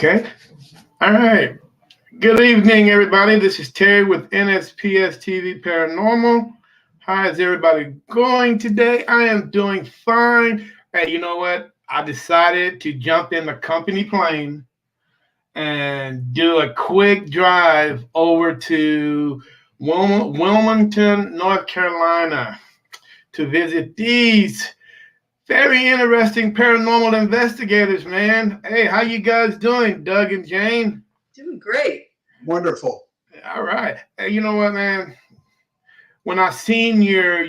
Okay. All right. Good evening, everybody. This is Terry with NSPS TV Paranormal. How is everybody going today? I am doing fine. Hey, you know what? I decided to jump in the company plane and do a quick drive over to Wilmington, North Carolina to visit these very interesting paranormal investigators, man. Hey, how you guys doing, Doug and Jane? Doing great. Wonderful. All right. Hey, you know what, man? When I seen your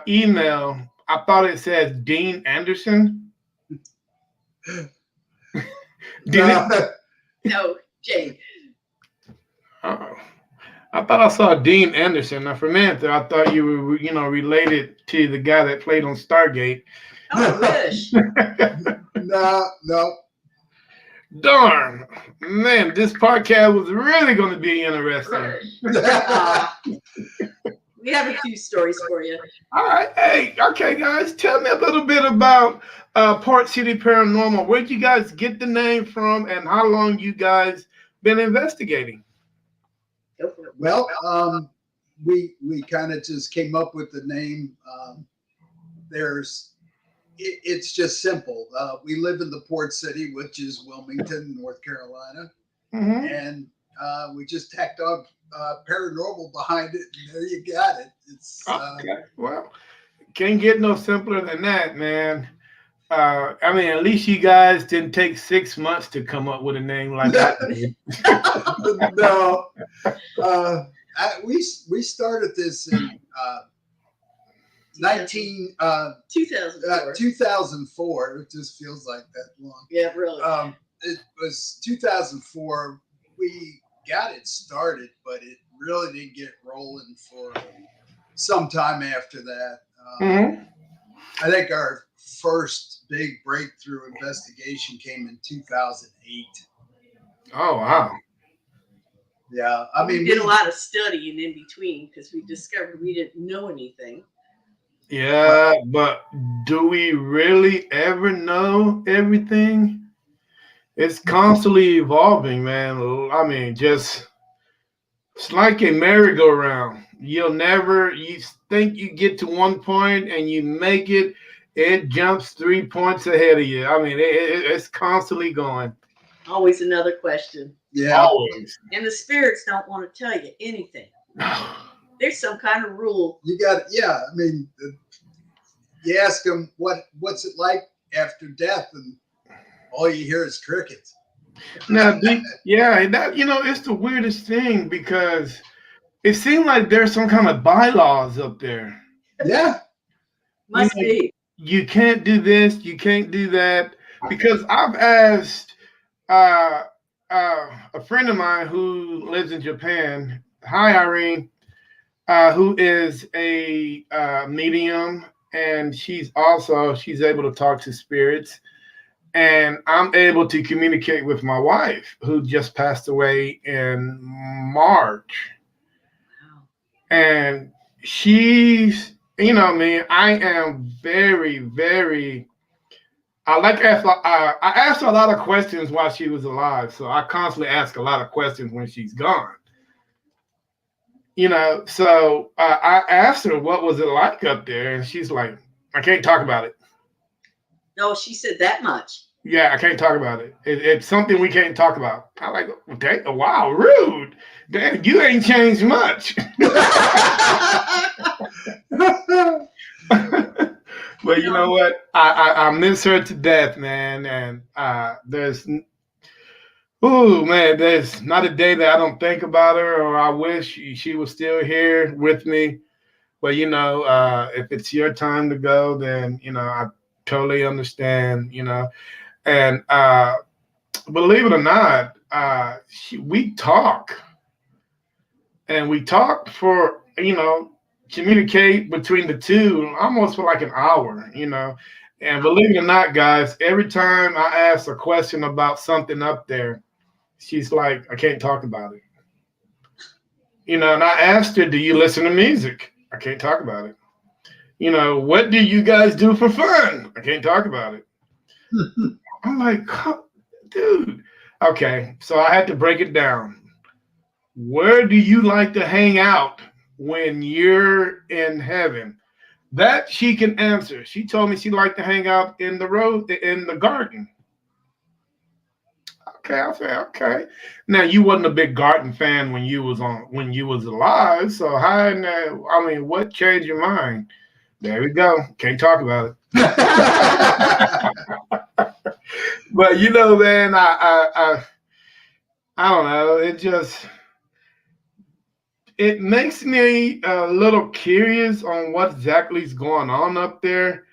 email, I thought it said Dean Anderson. No, Jane. Uh-oh. I thought I saw Dean Anderson. Now, for a minute there, I thought you were, related to the guy that played on Stargate. Oh, I wish. No. Darn, man, this podcast was really going to be interesting. We have a few stories for you. All right, hey, okay, guys, tell me a little bit about Port City Paranormal. Where'd you guys get the name from, and how long you guys been investigating? Go for it. Well, we kind of just came up with the name. It's just simple. We live in the port city, which is Wilmington, North Carolina, and we just tacked on paranormal behind it, and there you got it. It's okay. Well, can't get no simpler than that, man. I mean, at least you guys didn't take 6 months to come up with a name like that. No. We started this in 2004. It just feels like that long. Yeah, really. It was 2004. We got it started, but it really didn't get rolling for some time after that. I think our first big breakthrough investigation came in 2008. Oh, wow. Yeah, I mean, we did a lot of studying in between because we discovered we didn't know anything. Yeah, but do we really ever know everything? It's constantly evolving, man. I mean, it's like a merry-go-round. You think you get to one point and you make it, it jumps 3 points ahead of you. I mean, it's constantly going. Always another question. Yeah. Always. And the spirits don't want to tell you anything. There's some kind of rule. You got, yeah. I mean, you ask them what's it like after death, and all you hear is crickets. Now, it's the weirdest thing because it seems like there's some kind of bylaws up there. Yeah. Must be. You can't do this, you can't do that. Because I've asked a friend of mine who lives in Japan, hi Irene, who is a medium, and she's able to talk to spirits. And I'm able to communicate with my wife, who just passed away in March. Wow. And she's, I am very, very. I asked her a lot of questions while she was alive, so I constantly ask a lot of questions when she's gone. So I asked her what was it like up there, and she's like, I can't talk about it. No, she said that much. Yeah, I can't talk about it. It's something we can't talk about. I'm like, okay, wow, rude. Damn, you ain't changed much. But you know what? I miss her to death, man. And there's not a day that I don't think about her, or I wish she was still here with me. But if it's your time to go, then I totally understand. And believe it or not, we talk, and we talk for communicate between the two almost for like an hour, and believe it or not, guys, every time I ask a question about something up there, she's like, I can't talk about it. And I asked her, do you listen to music? I can't talk about it. What do you guys do for fun? I can't talk about it. I'm like, dude, Okay, so I had to break it down. Where do you like to hang out when you're in heaven? That she can answer. She told me she liked to hang out in the road in the garden. Okay, I said okay. Now you wasn't a big garden fan when you was alive. So how in the, I mean, what changed your mind? There we go. Can't talk about it. But you know, man, I don't know. It just it makes me a little curious on what exactly is going on up there.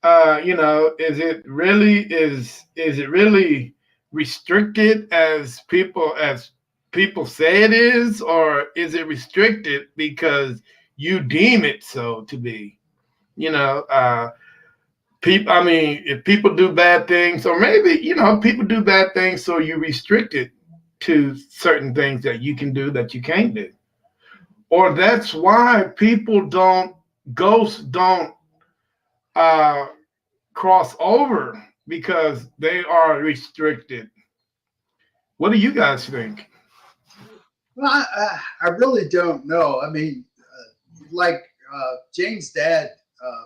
You know, is it really restricted as people say it is, or is it restricted because you deem it so to be? You know, people. I mean, if people do bad things, or maybe you know, people do bad things, so you restrict it to certain things that you can do that you can't do, or that's why people don't ghosts don't uh cross over because they are restricted. What do you guys think? Well, I really don't know. I mean, like Jane's dad, uh,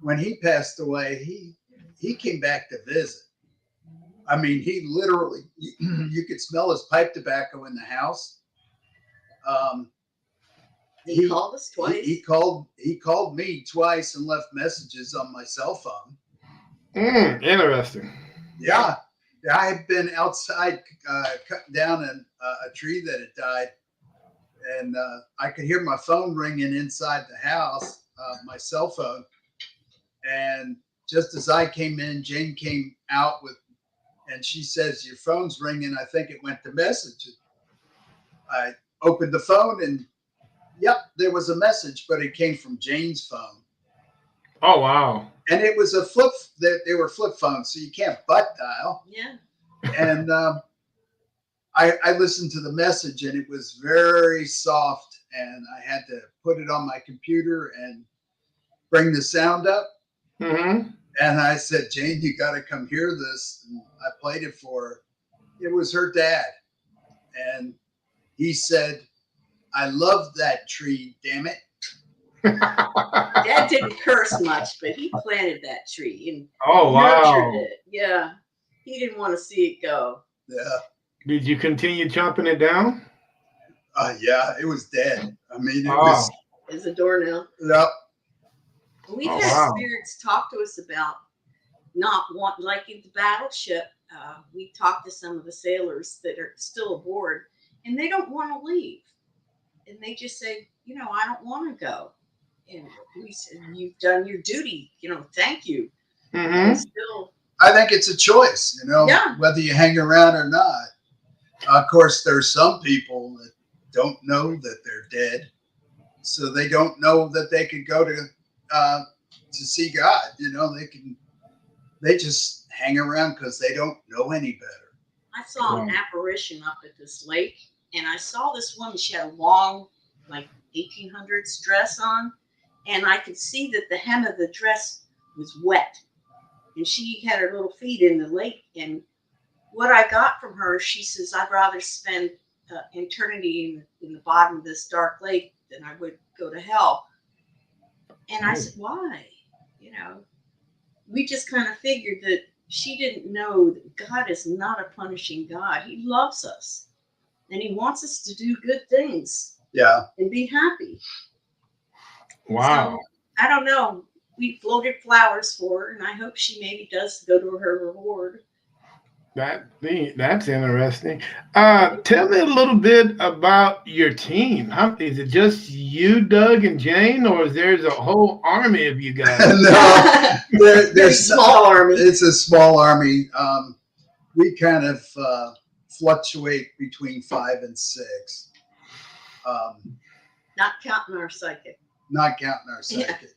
when he passed away, he came back to visit. I mean, he literally, you could smell his pipe tobacco in the house. Um, He called us twice. he called me twice and left messages on my cell phone. Interesting. Yeah, I had been outside cutting down a tree that had died, and I could hear my phone ringing inside the house, my cell phone. And just as I came in, Jane came out with, and she says, "Your phone's ringing. I think it went to message." I opened the phone, and yep, there was a message, but it came from Jane's phone. Oh wow. And it was a flip. They were flip phones, so you can't butt dial. Yeah. And I listened to the message, and it was very soft, and I had to put it on my computer and bring the sound up. Mm-hmm. And I said, "Jane, you got to come hear this." And I played it for her. It was her dad, and he said, "I love that tree, damn it." Dad didn't curse much, but he planted that tree and Oh nurtured wow. it. Yeah. He didn't want to see it go. Yeah, Did you continue chopping it down? yeah, it was dead. I mean, it Oh. was. As a doornail. Yep. We've Oh had wow. spirits talk to us about not want like in the battleship. We talked to some of the sailors that are still aboard, and they don't want to leave, and they just say, I don't want to go. And we said, "You've done your duty. Thank you." And Mm-hmm. still, I think it's a choice, yeah, whether you hang around or not. Of course, there's some people that don't know that they're dead, so they don't know that they could go to see God. They just hang around because they don't know any better. I saw an Wow. apparition up at this lake, and I saw this woman. She had a long, like 1800s dress on, and I could see that the hem of the dress was wet, and she had her little feet in the lake. And what I got from her, she says, "I'd rather spend eternity in the bottom of this dark lake than I would go to hell." And I Oh. said, "Why?" We just kind of figured that she didn't know that God is not a punishing God. He loves us, and He wants us to do good things Yeah. and be happy. Wow. So I don't know. We floated flowers for her, and I hope she maybe does go to her reward. That's interesting. Tell me a little bit about your team. How is it just you, Doug, and Jane, or is there's a whole army of you guys? No, Very small army. It's a small army. We kind of fluctuate between 5 and 6. Not counting our psychic. Not counting our Yeah. psychic.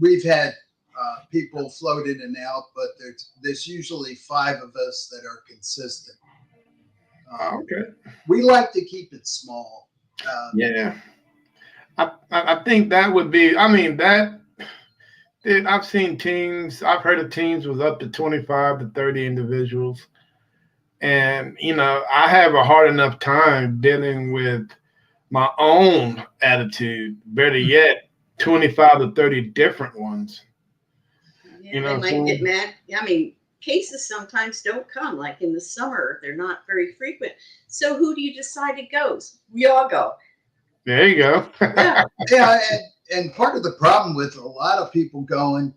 We've had people float in and out, but there's usually 5 of us that are consistent. Okay. We like to keep it small. Yeah. I think that would be. I mean that. I've seen teams. I've heard of teams with up to 25 to 30 individuals. And, I have a hard enough time dealing with my own attitude. Better yet, 25 to 30 different ones. Yeah, You know they what I'm might get saying? mad. I mean, cases sometimes don't come. Like in the summer, they're not very frequent. So who do you decide it goes? We all go. There you go. Yeah. Yeah, and part of the problem with a lot of people going,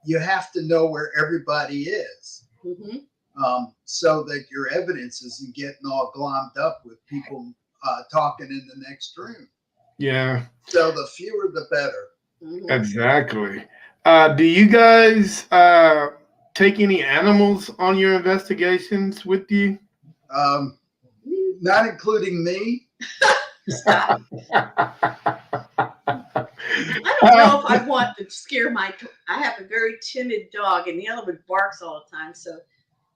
you have to know where everybody is, Hmm. so that your evidence isn't getting all glommed up with people talking in the next room. Yeah, So the fewer, the better. Hmm. exactly. Do you guys take any animals on your investigations with you? Um, Not including me. Stop. I don't know if I want to scare my. I have a very timid dog, and the other one barks all the time. So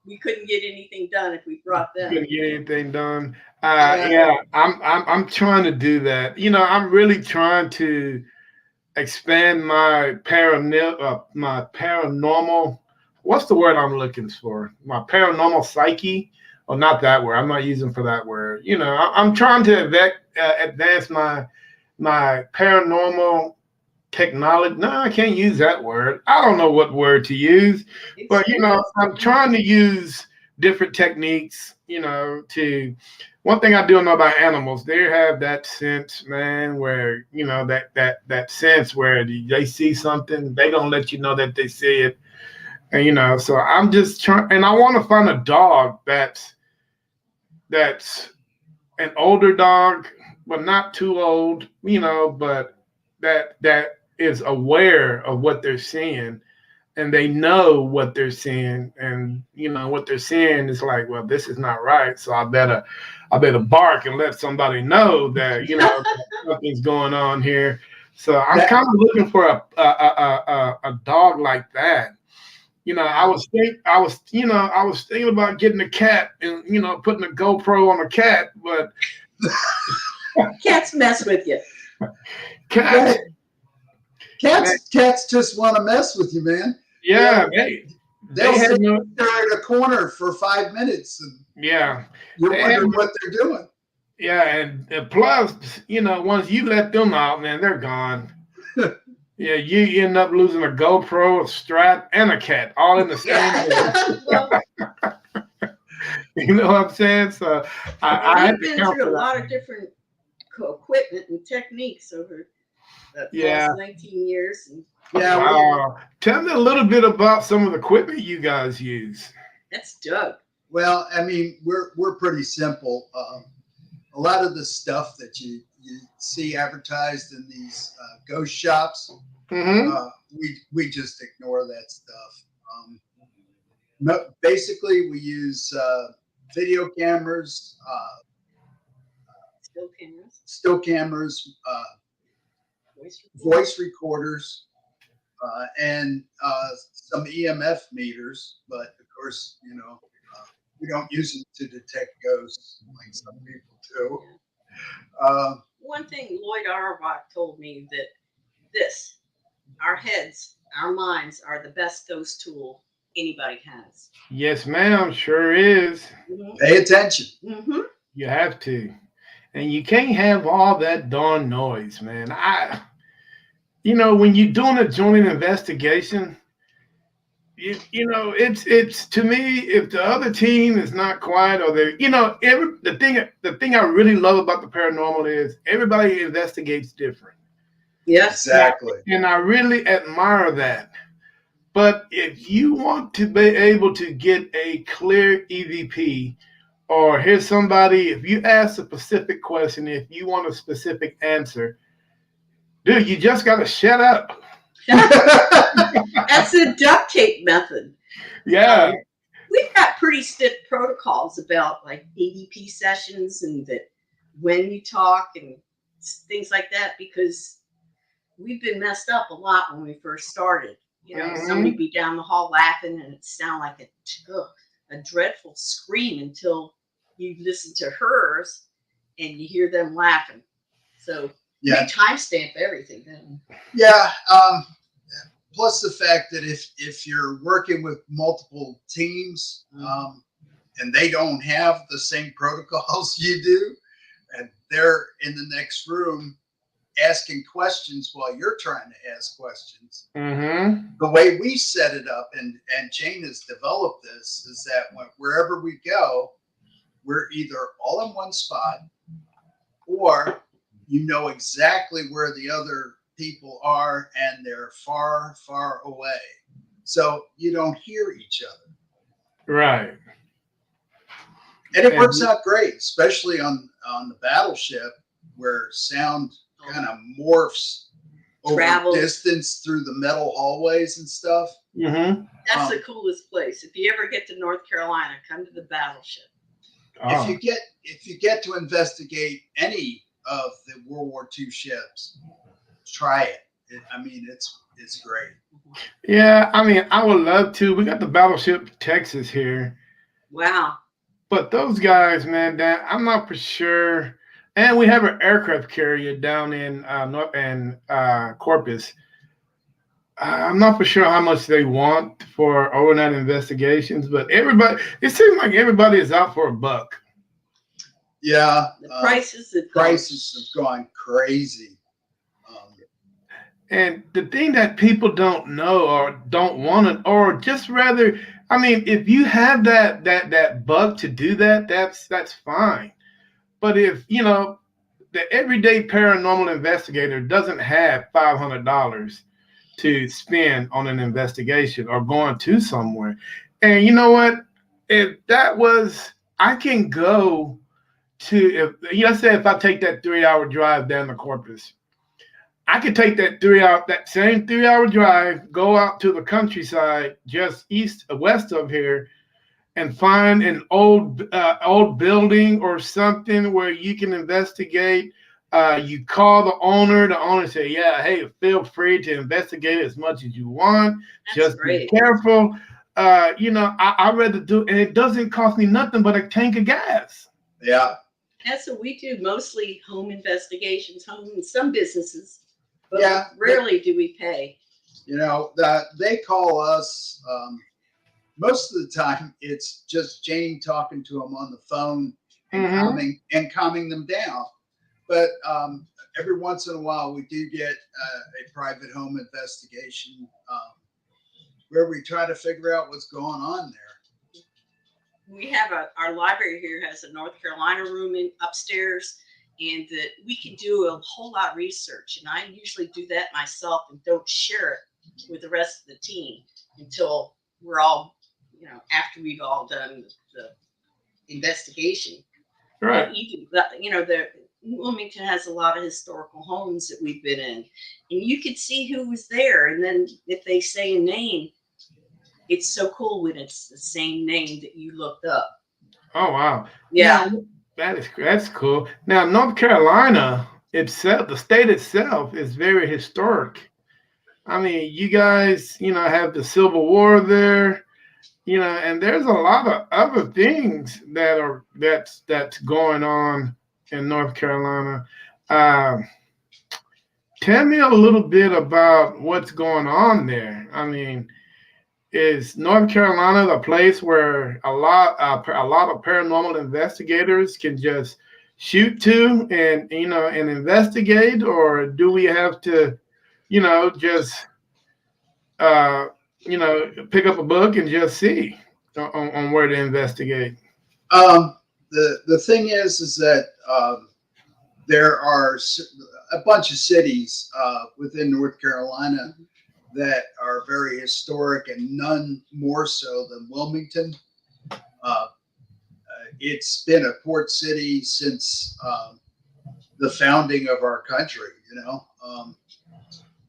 we couldn't get anything done if we brought them. Couldn't get anything done. Yeah, Yeah, I'm trying to do that. I'm really trying to expand my paranormal. What's the word I'm looking for? My paranormal psyche. Or not that word. I'm not using for that word. I'm trying to advance my paranormal technology. No, I can't use that word. I don't know what word to use, but Experience. I'm trying to use different techniques. To one thing I do know about animals, they have that sense, man, where that sense where they see something, they gonna let you know that they see it, and So I'm just trying, and I want to find a dog that's an older dog, but not too old, but that is aware of what they're seeing and they know what they're seeing and what they're seeing is like, well, this is not right. So I better bark and let somebody know that, something's going on here. So I'm that, kind of looking for a dog like that. I was thinking about getting a cat and putting a GoPro on a cat, but Cats mess with you. cats, man, cats just want to mess with you, man. yeah, They'll they they'll had sit no, there in a corner for 5 minutes, and yeah, you're they had wondering no, what they're doing. yeah, and plus, once you let them out, man, they're gone. Yeah, you end up losing a GoPro, a strap, and a cat all in the same day. Yeah. Well, You know what I'm saying? So and I had we've to been count through for a that lot of one. different equipment and techniques over the Yeah. past 19 years. And Yeah, Wow. Tell me a little bit about some of the equipment you guys use. that's Doug. well, I mean, we're pretty simple. A lot of the stuff that you see advertised in these ghost shops, Mm-hmm. we just ignore that stuff. Um, Basically, we use video cameras, Still cameras. still cameras, Voice recorder. voice recorders, and some EMF meters. But of course, we don't use them to detect ghosts like some people do. Yeah. Uh, One thing Lloyd Auerbach told me that this, our heads, our minds are the best ghost tool anybody has. Yes, ma'am. Sure is. Hmm. Pay attention. Hmm. You have to. And you can't have all that darn noise, man. When you're doing a joint investigation, it's to me, if the other team is not quiet or they, the thing I really love about the paranormal is everybody investigates different. Yes. And I, Exactly. and I really admire that. But if you want to be able to get a clear EVP, or here's somebody, if you ask a specific question, if you want a specific answer, dude, you just got to shut up. That's the duct tape method. Yeah. Um, we've got pretty stiff protocols about like EVP sessions and that when you talk and things like that because we've been messed up a lot when we first started. Somebody Hmm. be down the hall laughing and it sound like a dreadful scream until you listen to hers and you hear them laughing. So we Yeah, timestamp everything then. yeah. Plus the fact that if you're working with multiple teams, and they don't have the same protocols you do, and they're in the next room asking questions while you're trying to ask questions. Mm-hmm. The way we set it up, and Jane has developed this, is that wherever we go, we're either all in one spot, or you know exactly where the other people are, and they're far, far away, so you don't hear each other. Right. And it works out great, especially on the battleship, where sound kind of morphs over distance through the metal hallways and stuff. Mm-hmm. That's the coolest place. If you ever get to North Carolina, come to the battleship. Oh. If you get to investigate any of the World War II ships, try it. It's great. Yeah, I would love to. We got the battleship Texas here. Wow. But those guys, man, I'm not for sure. And we have an aircraft carrier down in Corpus. I'm not for sure how much they want for overnight investigations, but it seems like everybody is out for a buck. Yeah. The prices have gone crazy. And the thing that people don't know or don't want to, or just rather, if you have that bug to do that, that's fine. But if, the everyday paranormal investigator doesn't have $500 to spend on an investigation or going to somewhere. And you know what? If that was, I can go to, let's say if I take that 3-hour drive down to Corpus, I could take that same 3-hour drive, go out to the countryside just west of here, and find an old building or something where you can investigate. You call the owner say, yeah, hey, feel free to investigate as much as you want. That's just great. Be careful. I'd rather do, and it doesn't cost me nothing but a tank of gas. Yeah. That's what we do, mostly home investigations, some businesses, but rarely do we pay. They call us, most of the time it's just Jane talking to them on the phone and calming them down. But every once in a while we do get a private home investigation where we try to figure out what's going on there. We have our library here has a North Carolina room upstairs, and that we can do a whole lot of research. And I usually do that myself and don't share it with the rest of the team until we're all, after we've all done the investigation. Right. But the Wilmington has a lot of historical homes that we've been in, and you could see who was there. And then if they say a name, it's so cool when it's the same name that you looked up. Oh, wow. Yeah. That's cool. Now, North Carolina itself, the state itself, is very historic. You guys, have the Civil War there, and there's a lot of other things that's going on in North Carolina. Tell me a little bit about what's going on there. Is North Carolina the place where a lot of paranormal investigators can just shoot to and investigate, or do we have to just pick up a book and just see on where to investigate? The thing is that there are a bunch of cities within North Carolina that are very historic, and none more so than Wilmington. It's been a port city since the founding of our country.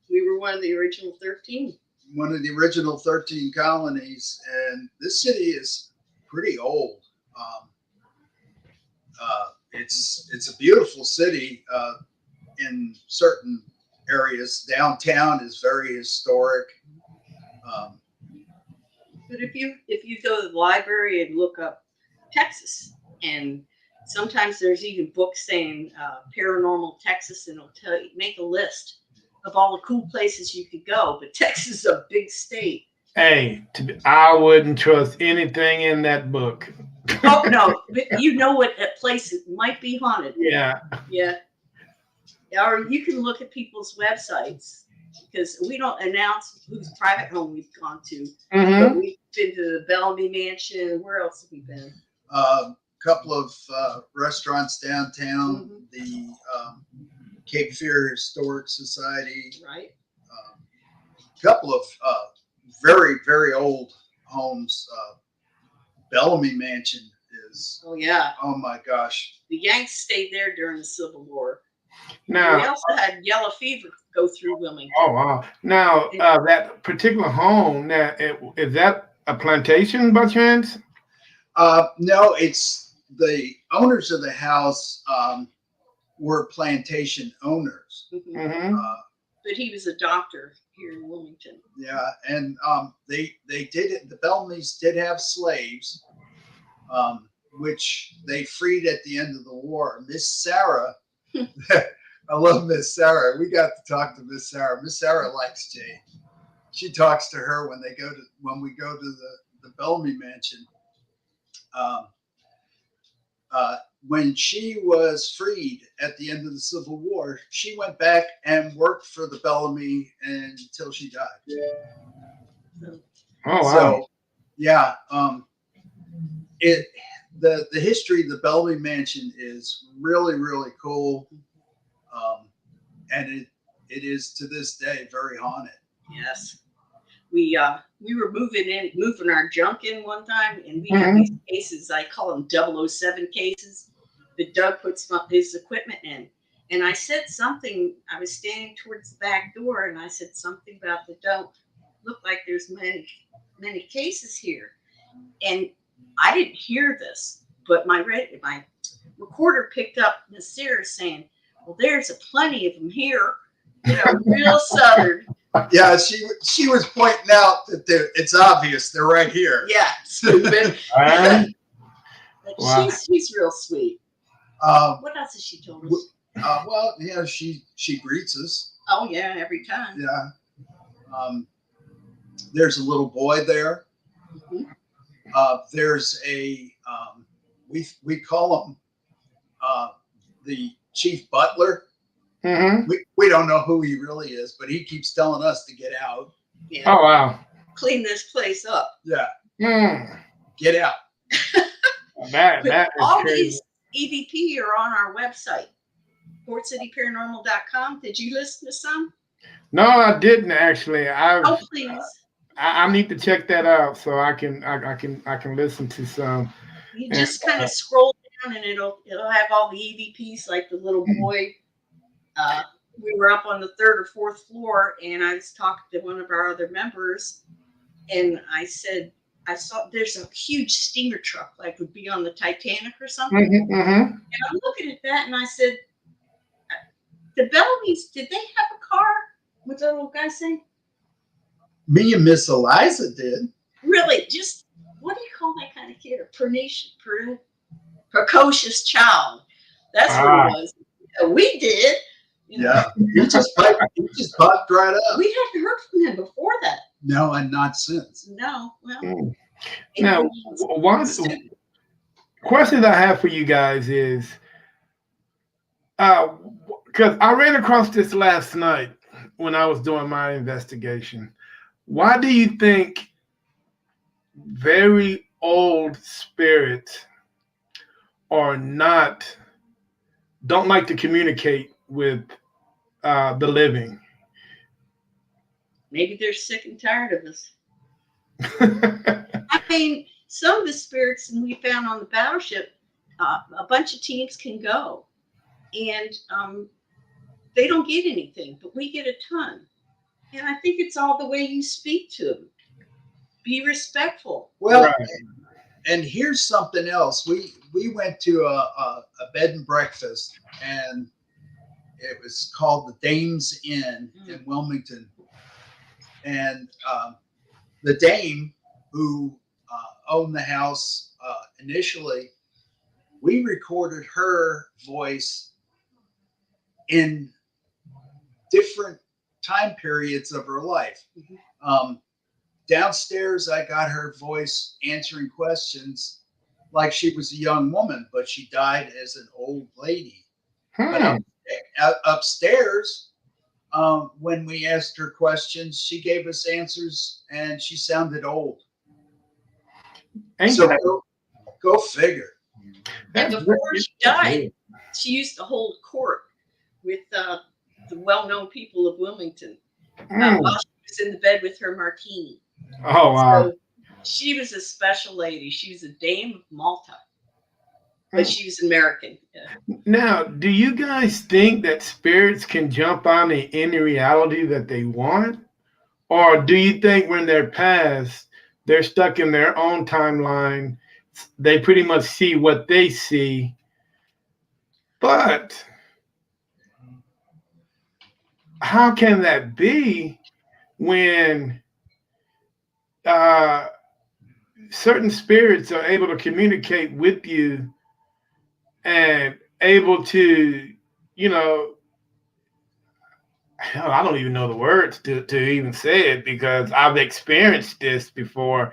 We were one of the original 13. One of the original 13 colonies, and this city is pretty old. It's a beautiful city in certain areas. Downtown is very historic. But if you go to the library and look up Texas, and sometimes there's even books saying Paranormal Texas, and it'll tell you, make a list of all the cool places you could go. But Texas is a big state. Hey, I wouldn't trust anything in that book. Oh no, but you know what? That place might be haunted. Yeah. Yeah. Or you can look at people's websites because we don't announce whose private home we've gone to. But we've been to the Bellamy Mansion. Where else have we been? Couple of restaurants downtown, the Cape Fear Historic Society, Right. Couple of very, very old homes. Bellamy Mansion is, Oh yeah, oh my gosh. the Yanks stayed there during the Civil War. Now, we also had yellow fever go through Wilmington. oh wow! Now that particular home, now is that a plantation by chance? No, it's the owners of the house were plantation owners. But he was a doctor here in Wilmington. Yeah, and they did it. The Bellamys did have slaves, which they freed at the end of the war. Miss Sarah, I love Miss Sarah. We got to talk to Miss Sarah. Miss Sarah likes Jane. She talks to her when we go to the Bellamy Mansion. When she was freed at the end of the Civil War, she went back and worked for the Bellamy until she died. Oh wow! So, yeah, the history of the Bellamy Mansion is really, really cool, and it is to this day very haunted. Yes. We were moving our junk in one time, and we had these cases. I call them 007 cases that Doug puts his equipment in. And I said something. I was standing towards the back door, and I said something about don't look like there's many cases here. And I didn't hear this, but my recorder picked up Miss Sarah saying, "Well, there's plenty of them here." You know, real Southern. Yeah, she was pointing out that it's obvious they're right here. Yeah, stupid. Wow. She's real sweet. What else has she told us? Well, yeah, she greets us. Oh yeah, every time. Yeah. There's a little boy there. There's a we call him the chief butler. We don't know who he really is, but he keeps telling us to get out. Yeah. Oh wow! Clean this place up. Yeah. Get out. That is all crazy. These EVP are on our website, PortCityParanormal.com. Did you listen to some? No, I didn't actually. Oh please. I need to check that out so I can listen to some. You just kind of scroll down and it'll have all the EVPs, like the little boy. We were up on the 3rd or 4th floor, and I was talking to one of our other members, and I said, I saw there's a huge steamer truck, like would be on the Titanic or something. And I'm looking at that, and I said, the Bellamys, did they have a car? What's that little guy saying? Me and Miss Eliza did. Really? Just, what do you call that kind of kid? A precocious child. That's what it was. We did. You know? Yeah, he just popped right up. We hadn't heard from him before that. No, and not since. No, well. Now, one question I have for you guys is, because I ran across this last night when I was doing my investigation. Why do you think very old spirits don't like to communicate with the living? Maybe they're sick and tired of us. I mean, some of the spirits we found on the battleship, a bunch of teams can go, and they don't get anything, but we get a ton. And I think it's all the way you speak to them. Be respectful. Well, and here's something else. We went to a bed and breakfast, and it was called the Dame's Inn in Wilmington. And the dame who owned the house initially, we recorded her voice in different time periods of her life. Downstairs, I got her voice answering questions like she was a young woman, but she died as an old lady. But Hmm. upstairs, when we asked her questions, she gave us answers, and she sounded old. Ain't So that, go figure. And that's before very she died, good. she used to hold court with the well-known people of Wilmington while Hmm. she was in the bed with her martini. Oh wow. So she was a special lady. She was a Dame of Malta, but Hmm. she was American. Yeah. Now, do you guys think that spirits can jump on any reality that they want? Or do you think when they're past, they're stuck in their own timeline? They pretty much see what they see. But how can that be when uh, certain spirits are able to communicate with you and able to, you know, hell, I don't even know the words to even say it because I've experienced this before.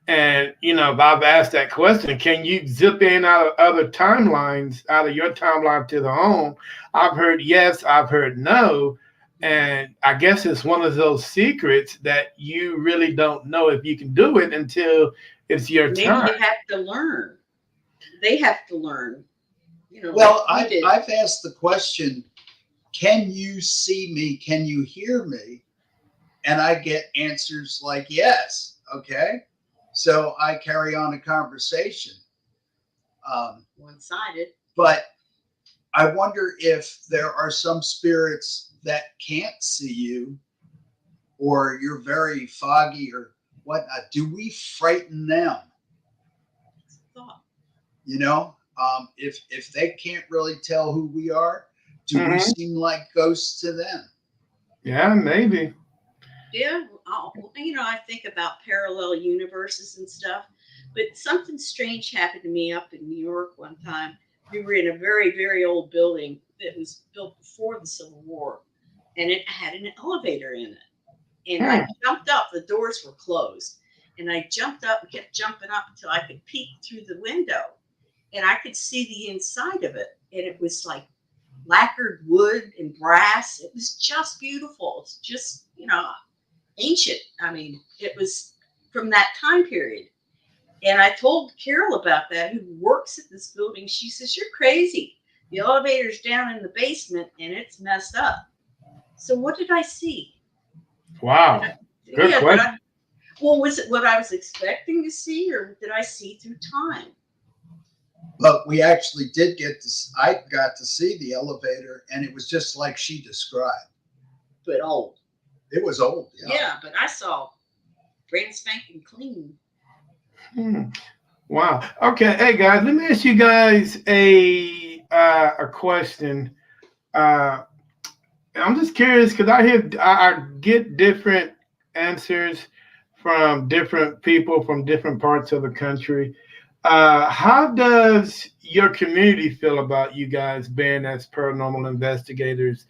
And, you know, if I've asked that question, can you zip in out of other timelines, out of your timeline to the home? I've heard yes, I've heard no. And I guess it's one of those secrets that you really don't know if you can do it until it's your Maybe time. they have to learn. They have to learn, like Well, we did. I've asked the question, can you see me? Can you hear me? And I get answers like yes. Okay. So I carry on a conversation. One-sided. But I wonder if there are some spirits that can't see you, or you're very foggy or whatnot. Do we frighten them? Thought. You know, if they can't really tell who we are, do we Mhm. seem like ghosts to them? Yeah, maybe. Yeah, I think about parallel universes and stuff. But something strange happened to me up in New York one time. We were in a very, very old building that was built before the Civil War, and it had an elevator in it. And Hmm. I jumped up. The doors were closed, and I jumped up and kept jumping up until I could peek through the window, and I could see the inside of it, and it was like lacquered wood and brass. It was just beautiful. It's just ancient. I mean, it was from that time period. And I told Carol about that, who works at this building. She says, "You're crazy. The elevator's down in the basement and it's messed up." So what did I see? Did Wow. I, Good yeah, question. well, was it what I was expecting to see, or did I see through time? But we actually did I got to see the elevator, and it was just like she described. But old. It was old, yeah. Yeah, but I saw brand spanking clean. Hmm. Wow. Okay. Hey guys, let me ask you guys a question. Uh, I'm just curious because I get different answers from different people from different parts of the country. How does your community feel about you guys being as paranormal investigators?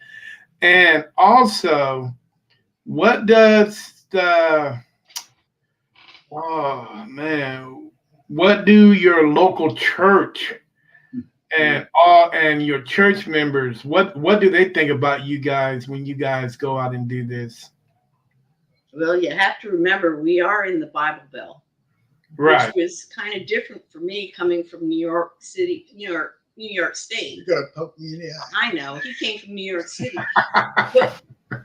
And also, what does the oh man, what do your local church and your church members what do they think about you guys when you guys go out and do this? Well, you have to remember we are in the Bible Belt, which Right. was kind of different for me coming from New York City, New York State. You're gonna poke me in the eye. I know he came from New York City, but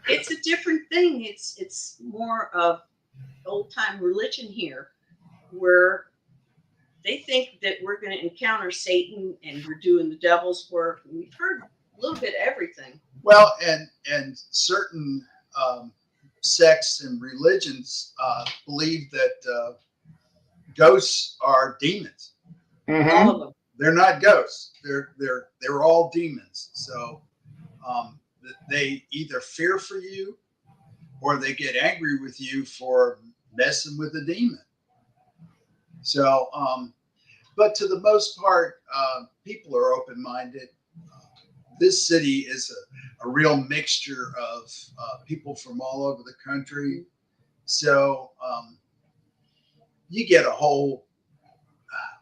it's a different thing. It's more of old time religion here, where they think that we're going to encounter Satan and we're doing the devil's work. And we've heard a little bit of everything. Well, and certain sects and religions believe that ghosts are demons. All Mm-hmm. of them. They're not ghosts. They're all demons. So um, they either fear for you, or they get angry with you for messing with a demon. So, but to the most part, people are open minded. This city is a real mixture of people from all over the country. So you get a whole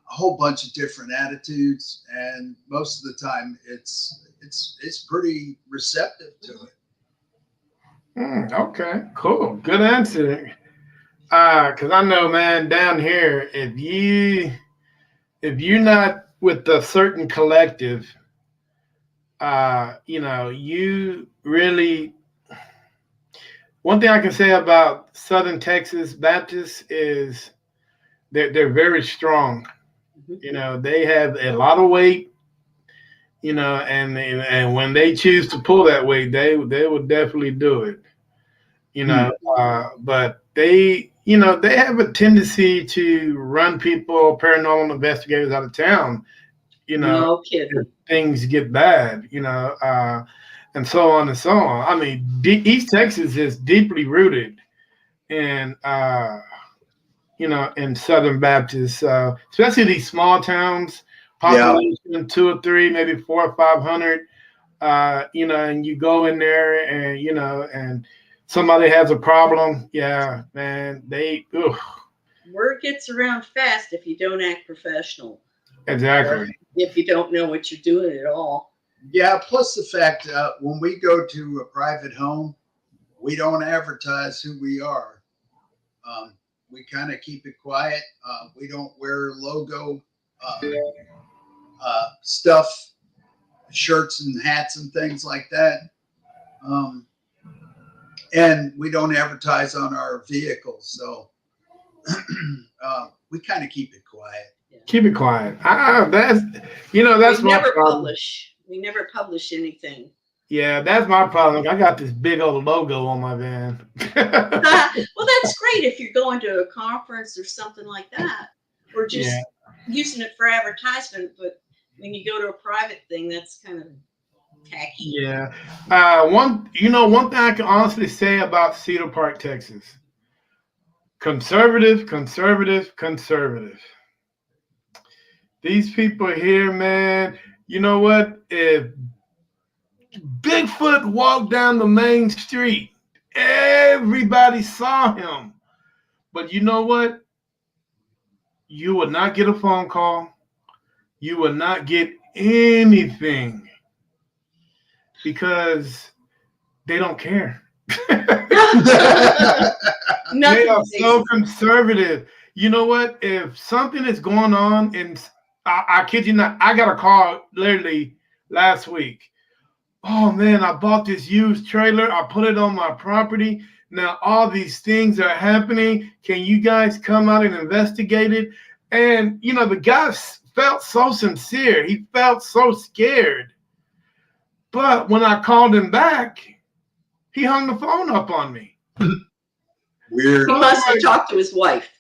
whole bunch of different attitudes, and most of the time it's pretty receptive to it. Okay, cool. Good answer. Because I know, man, down here, if you're not with a certain collective, you really. One thing I can say about Southern Texas Baptists is they're very strong. They have a lot of weight. And when they choose to pull that weight, they will definitely do it. But they have a tendency to run people, paranormal investigators out of town. No kidding. If things get bad. And so on and so on. I mean, East Texas is deeply rooted in in Southern Baptists, especially these small towns, population 2 or 3, maybe 400 or 500. And you go in there and and somebody has a problem. Yeah, man, word gets around fast if you don't act professional. Exactly. If you don't know what you're doing at all. Yeah. Plus the fact when we go to a private home, we don't advertise who we are. We kind of keep it quiet. We don't wear logo stuff, shirts and hats and things like that. And we don't advertise on our vehicles. So we kind of keep it quiet. Yeah. Keep it quiet. That's we never publish. We never publish anything. Yeah, that's my problem. I got this big old logo on my van. Well, that's great if you're going to a conference or something like that, or just using it for advertisement. But when you go to a private thing, that's kind of tacky. Yeah. One thing I can honestly say about Cedar Park, Texas: conservative, conservative, conservative. These people here, man. You know what? If Bigfoot walked down the main street, everybody saw him. But you know what? You would not get a phone call. You would not get anything because they don't care. They are so conservative. You know what? If something is going on, and I kid you not, I got a call literally last week. Oh man, I bought this used trailer. I put it on my property. Now all these things are happening. Can you guys come out and investigate it? And the guy felt so sincere. He felt so scared. But when I called him back, he hung the phone up on me. Weird. He must have talked to his wife.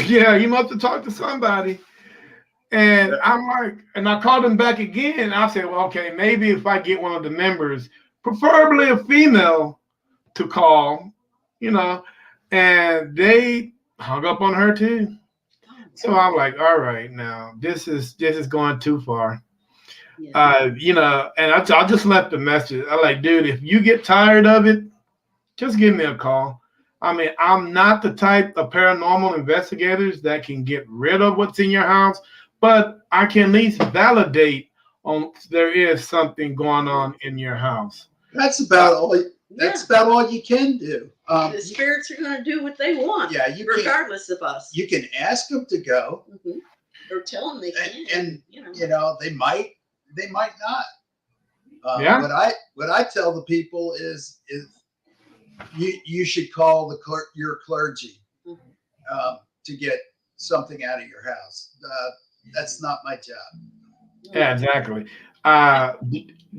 Yeah, he must have talked to somebody. And I'm like, and I called him back again. And I said, well, okay, maybe if I get one of the members, preferably a female, to call, and they hung up on her too. So I'm like, all right, now this is going too far. Yeah. And I just left a message. I'm like, dude, if you get tired of it, just give me a call. I mean, I'm not the type of paranormal investigators that can get rid of what's in your house, but I can at least validate on there is something going on in your house. That's about all. That's about all you can do. The spirits are going to do what they want. Yeah, regardless of us. You can ask them to go, or tell them they can. And they might not. What I tell the people is you should call your clergy to get something out of your house. That's not my job. Yeah, exactly.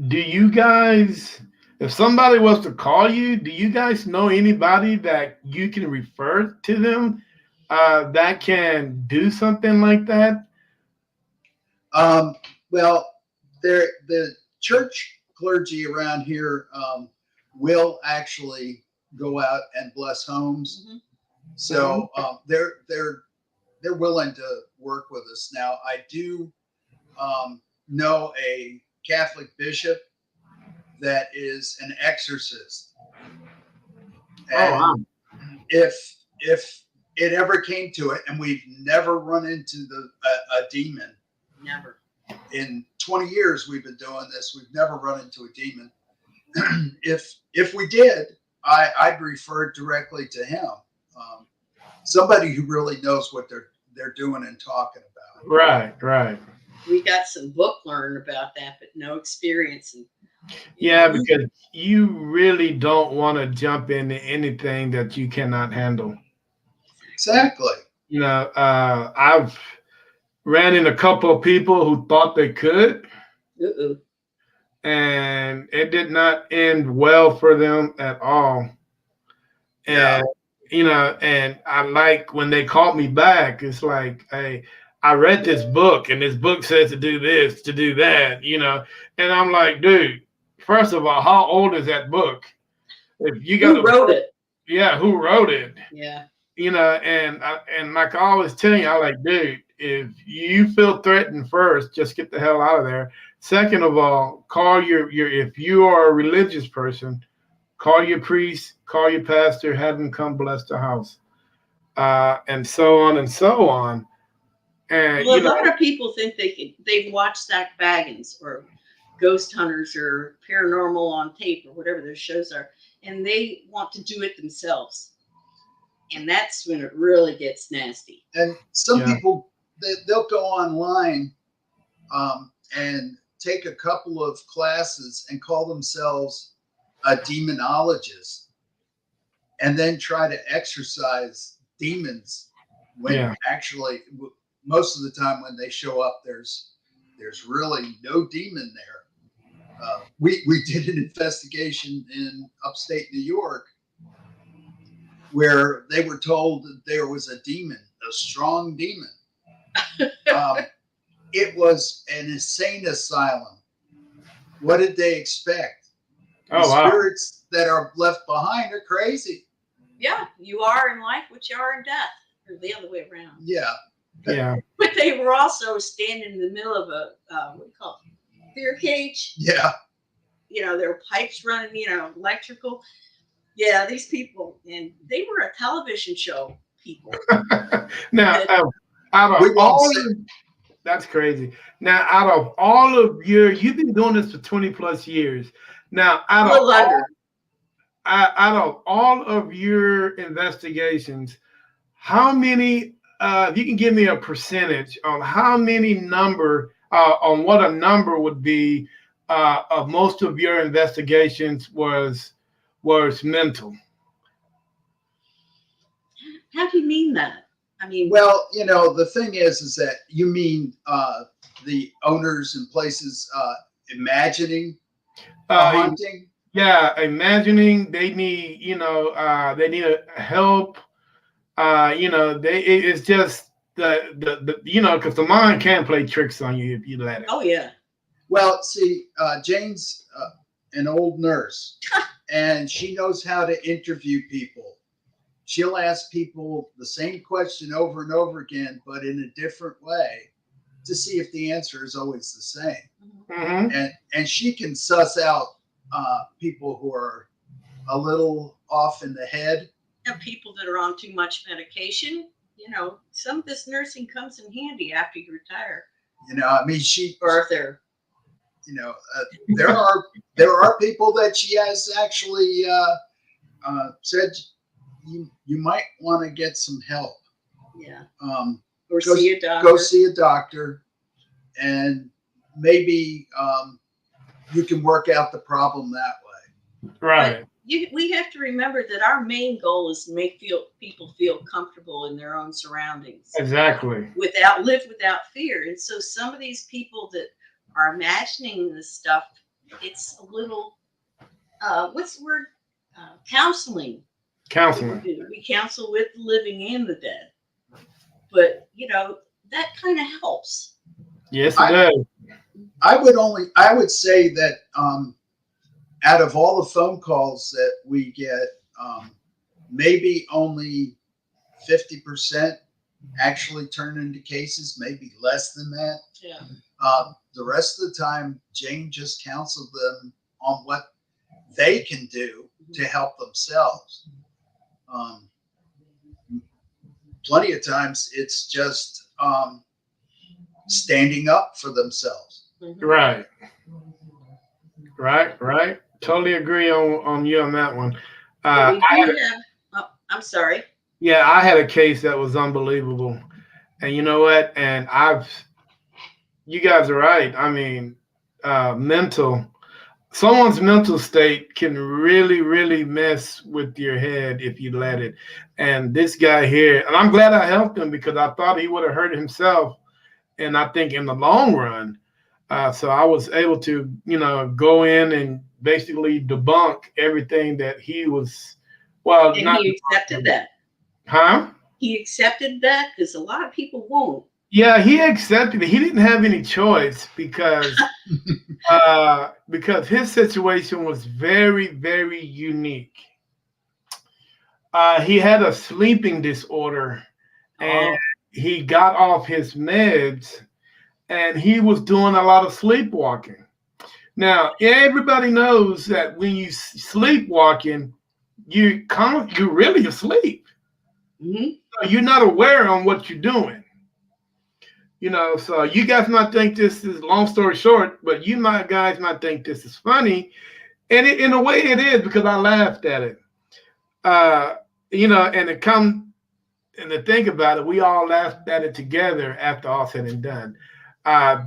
Do you guys, if somebody was to call you, do you guys know anybody that you can refer to them that can do something like that? Well, the church clergy around here will actually go out and bless homes. So they're willing to work with us. Now, I do know a Catholic bishop that is an exorcist. And if it ever came to it, and we've never run into a demon. Never. In 20 years we've been doing this, we've never run into a demon. If we did, I'd refer directly to him, somebody who really knows what they're doing and talking about. Right. We got some book learn about that, but no experience. And Yeah, because you really don't want to jump into anything that you cannot handle. Exactly. You know, I've ran into a couple of people who thought they could, and it did not end well for them at all. Yeah. And you know, and I like when they called me back, it's like, hey, I read this book and this book says to do this, to do that, you know. And I'm like, dude, first of all, how old is that book? If you got who wrote it? Yeah, who wrote it? Yeah. You know, and like I always tell you, I like, dude, if you feel threatened first, just get the hell out of there. Second of all, call your if you are a religious person, call your priest, call your pastor, have them come bless the house, and so on and so on. And Well, a lot of people think they've watched Zach Baggins or Ghost Hunters or Paranormal on Tape or whatever their shows are, and they want to do it themselves. And that's when it really gets nasty. And some people, they'll go online and take a couple of classes and call themselves a demonologist, and then try to exorcise demons when actually most of the time when they show up, there's really no demon there. We did an investigation in upstate New York where they were told that there was a demon, a strong demon. It was an insane asylum. What did they expect? The spirits that are left behind are crazy. Yeah, you are in life what you are in death, or the other way around. Yeah. But they were also standing in the middle of a what do you call it? Beer cage. Yeah. You know, there were pipes running, you know, electrical. Yeah, these people, and they were a television show people. Now, out of all that's crazy. Now, out of all of you've been doing this for 20 plus years. Now, out of all of your investigations, how many, if you can give me a percentage on how many on what a number would be of most of your investigations was mental. How do you mean that? I mean, well, you know, the thing is that you mean the owners and places imagining haunting. Yeah, imagining they need, they need help. It's just the because the mind can play tricks on you if you let it. Oh yeah. Well, see, Jane's an old nurse, and she knows how to interview people. She'll ask people the same question over and over again, but in a different way, to see if the answer is always the same. Mm-hmm. And she can suss out people who are a little off in the head. And people that are on too much medication. You know, some of this nursing comes in handy after you retire. You know, I mean, Arthur. You know, there are people that she has actually said you might want to get some help. Yeah. Or see a doctor. Go see a doctor, and maybe you can work out the problem that way. Right. We have to remember that our main goal is to make people feel comfortable in their own surroundings. Exactly. Live without fear. And so some of these people that are imagining this stuff, it's a little, what's the word? Counseling. Counseling. We counsel with the living and the dead. But, you know, that kind of helps. Yes, it does. I would say that out of all the phone calls that we get, maybe only 50% actually turn into cases, maybe less than that. Yeah. The rest of the time, Jane just counseled them on what they can do to help themselves. plenty of times it's just standing up for themselves. Right. Right. Totally agree on you on that one. But we I had do have. Oh, I'm sorry. Yeah, I had a case that was unbelievable. And you know what? And you guys are right. I mean, someone's mental state can really, really mess with your head if you let it. And this guy here, and I'm glad I helped him because I thought he would have hurt himself. And I think in the long run, so I was able to, go in and basically debunk everything that he was, well, And not, he accepted that. huh? He accepted that because a lot of people won't. Yeah, he accepted it. He didn't have any choice because his situation was very, very unique. He had a sleeping disorder, and Oh, he got off his meds, and he was doing a lot of sleepwalking. Now, everybody knows that when you sleepwalking, you're really asleep. mhm. So you're not aware on what you're doing. So you guys might think this is long story short, but guys might think this is funny, and in a way it is because I laughed at it. And to think about it, we all laughed at it together after all said and done.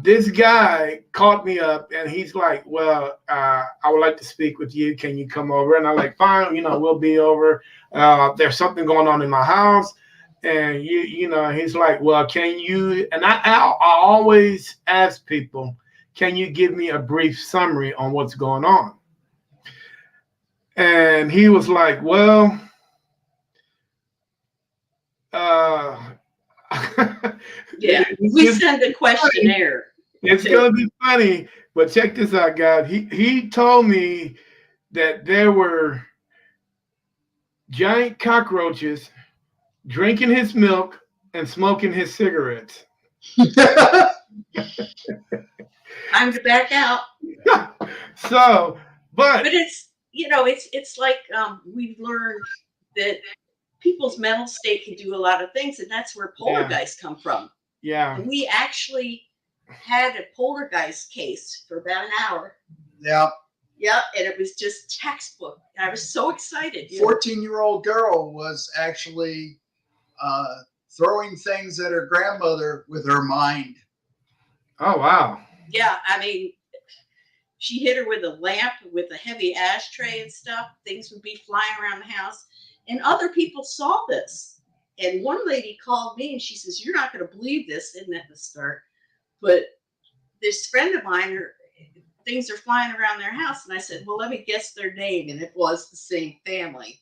This guy called me up and he's like, "Well, I would like to speak with you. Can you come over?" And I'm like, "Fine, we'll be over. There's something going on in my house." And he's like, "Well, can you?" And I always ask people, "Can you give me a brief summary on what's going on?" And he was like, "Well, Yeah, we send a questionnaire. it's gonna be funny, but check this out, guys. He told me that there were giant cockroaches drinking his milk and smoking his cigarettes. Time to back out. So, But it's like we've learned that people's mental state can do a lot of things, and that's where poltergeists come from. yeah, And we actually had a poltergeist case for about an hour. Yeah. Yeah, and it was just textbook. I was so excited. 14-year-old girl was actually throwing things at her grandmother with her mind. oh wow, Yeah, I mean, she hit her with a lamp with a heavy ashtray and stuff. Things would be flying around the house. And other people saw this. And one lady called me and she says, "You're not going to believe this," isn't at the start. But this friend of mine, things are flying around their house. And I said, "Well, let me guess their name." And it was the same family.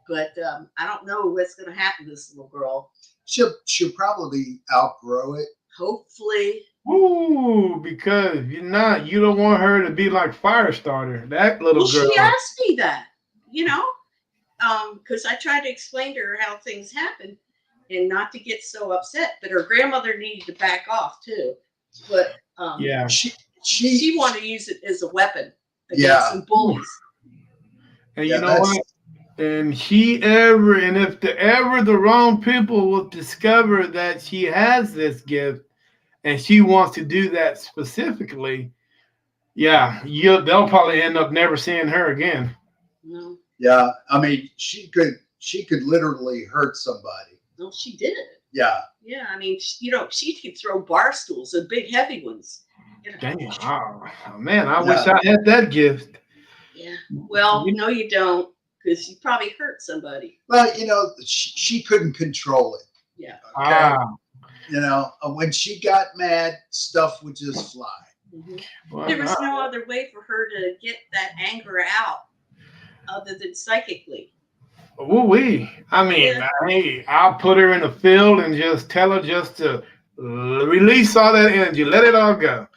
But I don't know what's going to happen to this little girl. She'll probably outgrow it. Hopefully. ooh, because you don't want her to be like Firestarter, that little Well, girl. she asked me that, because I tried to explain to her how things happen and not to get so upset. But her grandmother needed to back off too. But Yeah, she wanted to use it as a weapon against some bullies. and you know what? And if the wrong people will discover that she has this gift and she wants to do that specifically, they'll probably end up never seeing her again. No. Yeah, I mean, she could literally hurt somebody. No, she did. Yeah. Yeah, I mean, she could throw bar stools, the big heavy ones. Damn, oh, man, I wish I had that gift. Yeah. Well, no, you don't, because you probably hurt somebody. Well, she couldn't control it. Yeah. Okay. When she got mad, stuff would just fly. Mm-hmm. Well, there was no other way for her to get that anger out other than psychically. Ooh-wee. I mean, hey, I'll put her in the field and just tell her just to release all that energy, let it all go.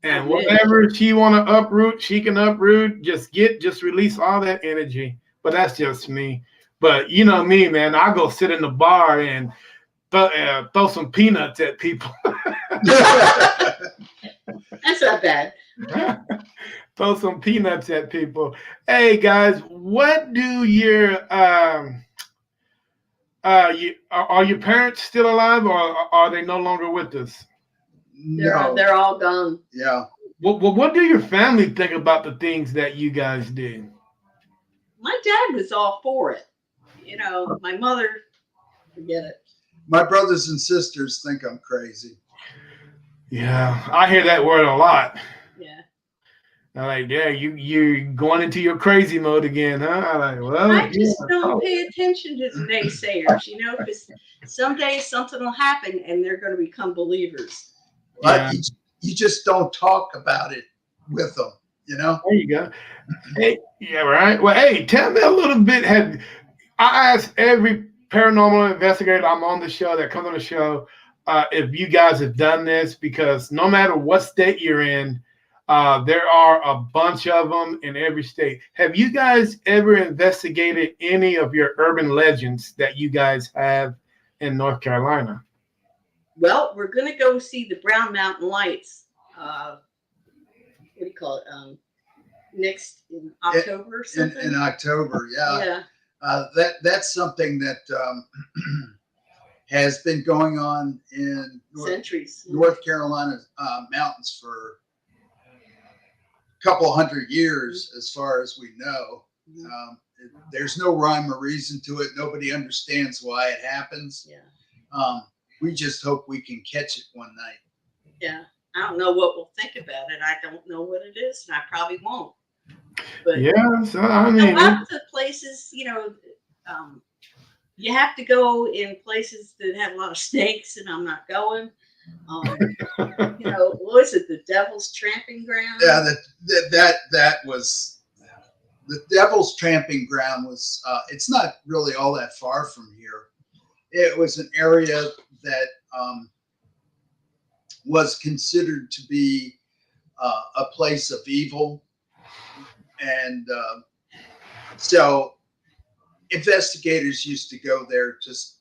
And whatever she want to uproot, she can uproot. Just release all that energy. But that's just me. But you know me, man. I'll go sit in the bar and throw some peanuts at people. That's not bad. Throw some peanuts at people. Hey guys, what do your Are your parents still alive, or are they no longer with us? No. They're all gone. Yeah. What do your family think about the things that you guys did? My dad was all for it. My mother, forget it. My brothers and sisters think I'm crazy. Yeah, I hear that word a lot. Yeah. I'm like, yeah, you're going into your crazy mode again, huh? I'm like, well, I yeah. just don't Oh. pay attention to the naysayers, because someday something will happen and they're going to become believers. Yeah, You just don't talk about it with them, you know? there you go. Hey, yeah, right. Well, hey, tell me a little bit. Have I ask every paranormal investigator I'm on the show that comes on the show if you guys have done this because no matter what state you're in, there are a bunch of them in every state. Have you guys ever investigated any of your urban legends that you guys have in North Carolina? Well, we're going to go see the Brown Mountain Lights. What do you call it? Next in October or something. In October, yeah. Yeah. That's something that has been going on in Centuries. North Carolina mountains for a couple hundred years, as far as we know. There's no rhyme or reason to it. Nobody understands why it happens. Yeah. We just hope we can catch it one night. Yeah. I don't know what we'll think about it. I don't know what it is, and I probably won't. But yeah, so I a mean, lot of the places, you have to go in places that have a lot of snakes, and I'm not going. What was it? The Devil's Tramping Ground? Yeah, that was the Devil's Tramping Ground was. It's not really all that far from here. It was an area that was considered to be a place of evil, and so investigators used to go there just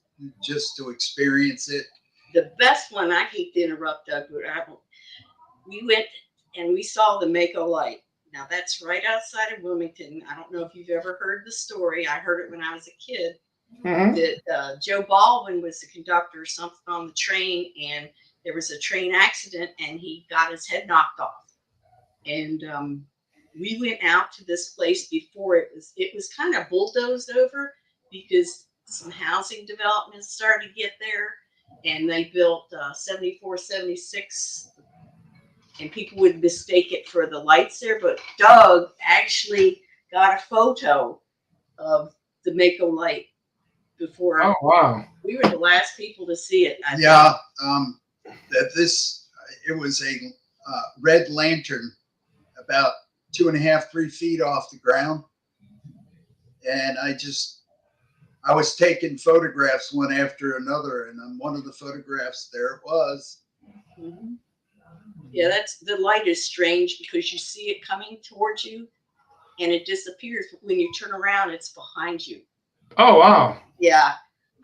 to experience it. The best one, I hate to interrupt, Doug, but we went and we saw the Mako Light. Now that's right outside of Wilmington. I don't know if you've ever heard the story. I heard it when I was a kid. mhm. That Joe Baldwin was the conductor or something on the train, and there was a train accident, and he got his head knocked off. And we went out to this place before it was kind of bulldozed over because some housing developments started to get there, and they built 74, 76, and people would mistake it for the lights there. But Doug actually got a photo of the Mako Light before. Oh wow! We were the last people to see it. Yeah, it was a red lantern about 2.5, 3 feet off the ground, and I was taking photographs one after another, and on one of the photographs there it was. Mm-hmm. Yeah, the light is strange because you see it coming towards you, and it disappears. But when you turn around, it's behind you. Oh wow! Yeah,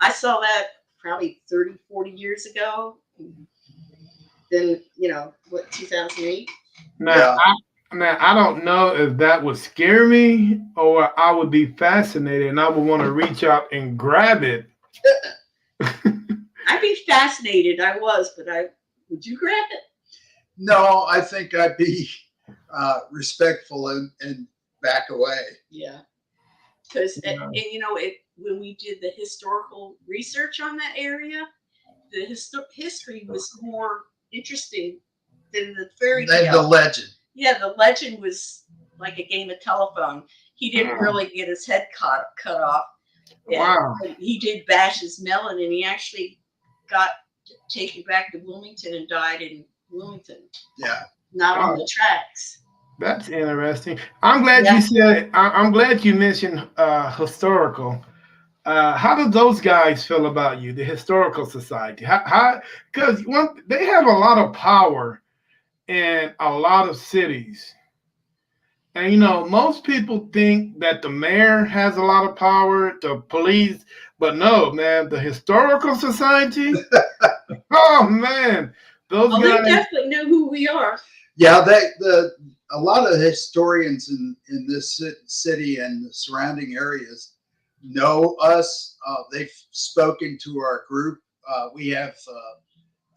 I saw that probably 30, 40 years ago. Then, 2008? Now, I don't know if that would scare me or I would be fascinated and I would want to reach out and grab it. I'd be fascinated. I was, but would you grab it? No, I think I'd be respectful and back away. Yeah. Because, when we did the historical research on that area, the history was more interesting than the fairy tale. Than the legend. Yeah, the legend was like a game of telephone. He didn't really get his head cut off. Wow. He did bash his melon, and he actually got taken back to Wilmington and died in Wilmington. Yeah. Not on the tracks. That's interesting. I'm glad you said. I'm glad you mentioned historical. How do those guys feel about you, the historical society? How? Because they have a lot of power in a lot of cities, and most people think that the mayor has a lot of power, the police, but no, man, the historical society. Oh man, those guys. They definitely know who we are. Yeah, a lot of historians in this city and the surrounding areas know us. They've spoken to our group. We have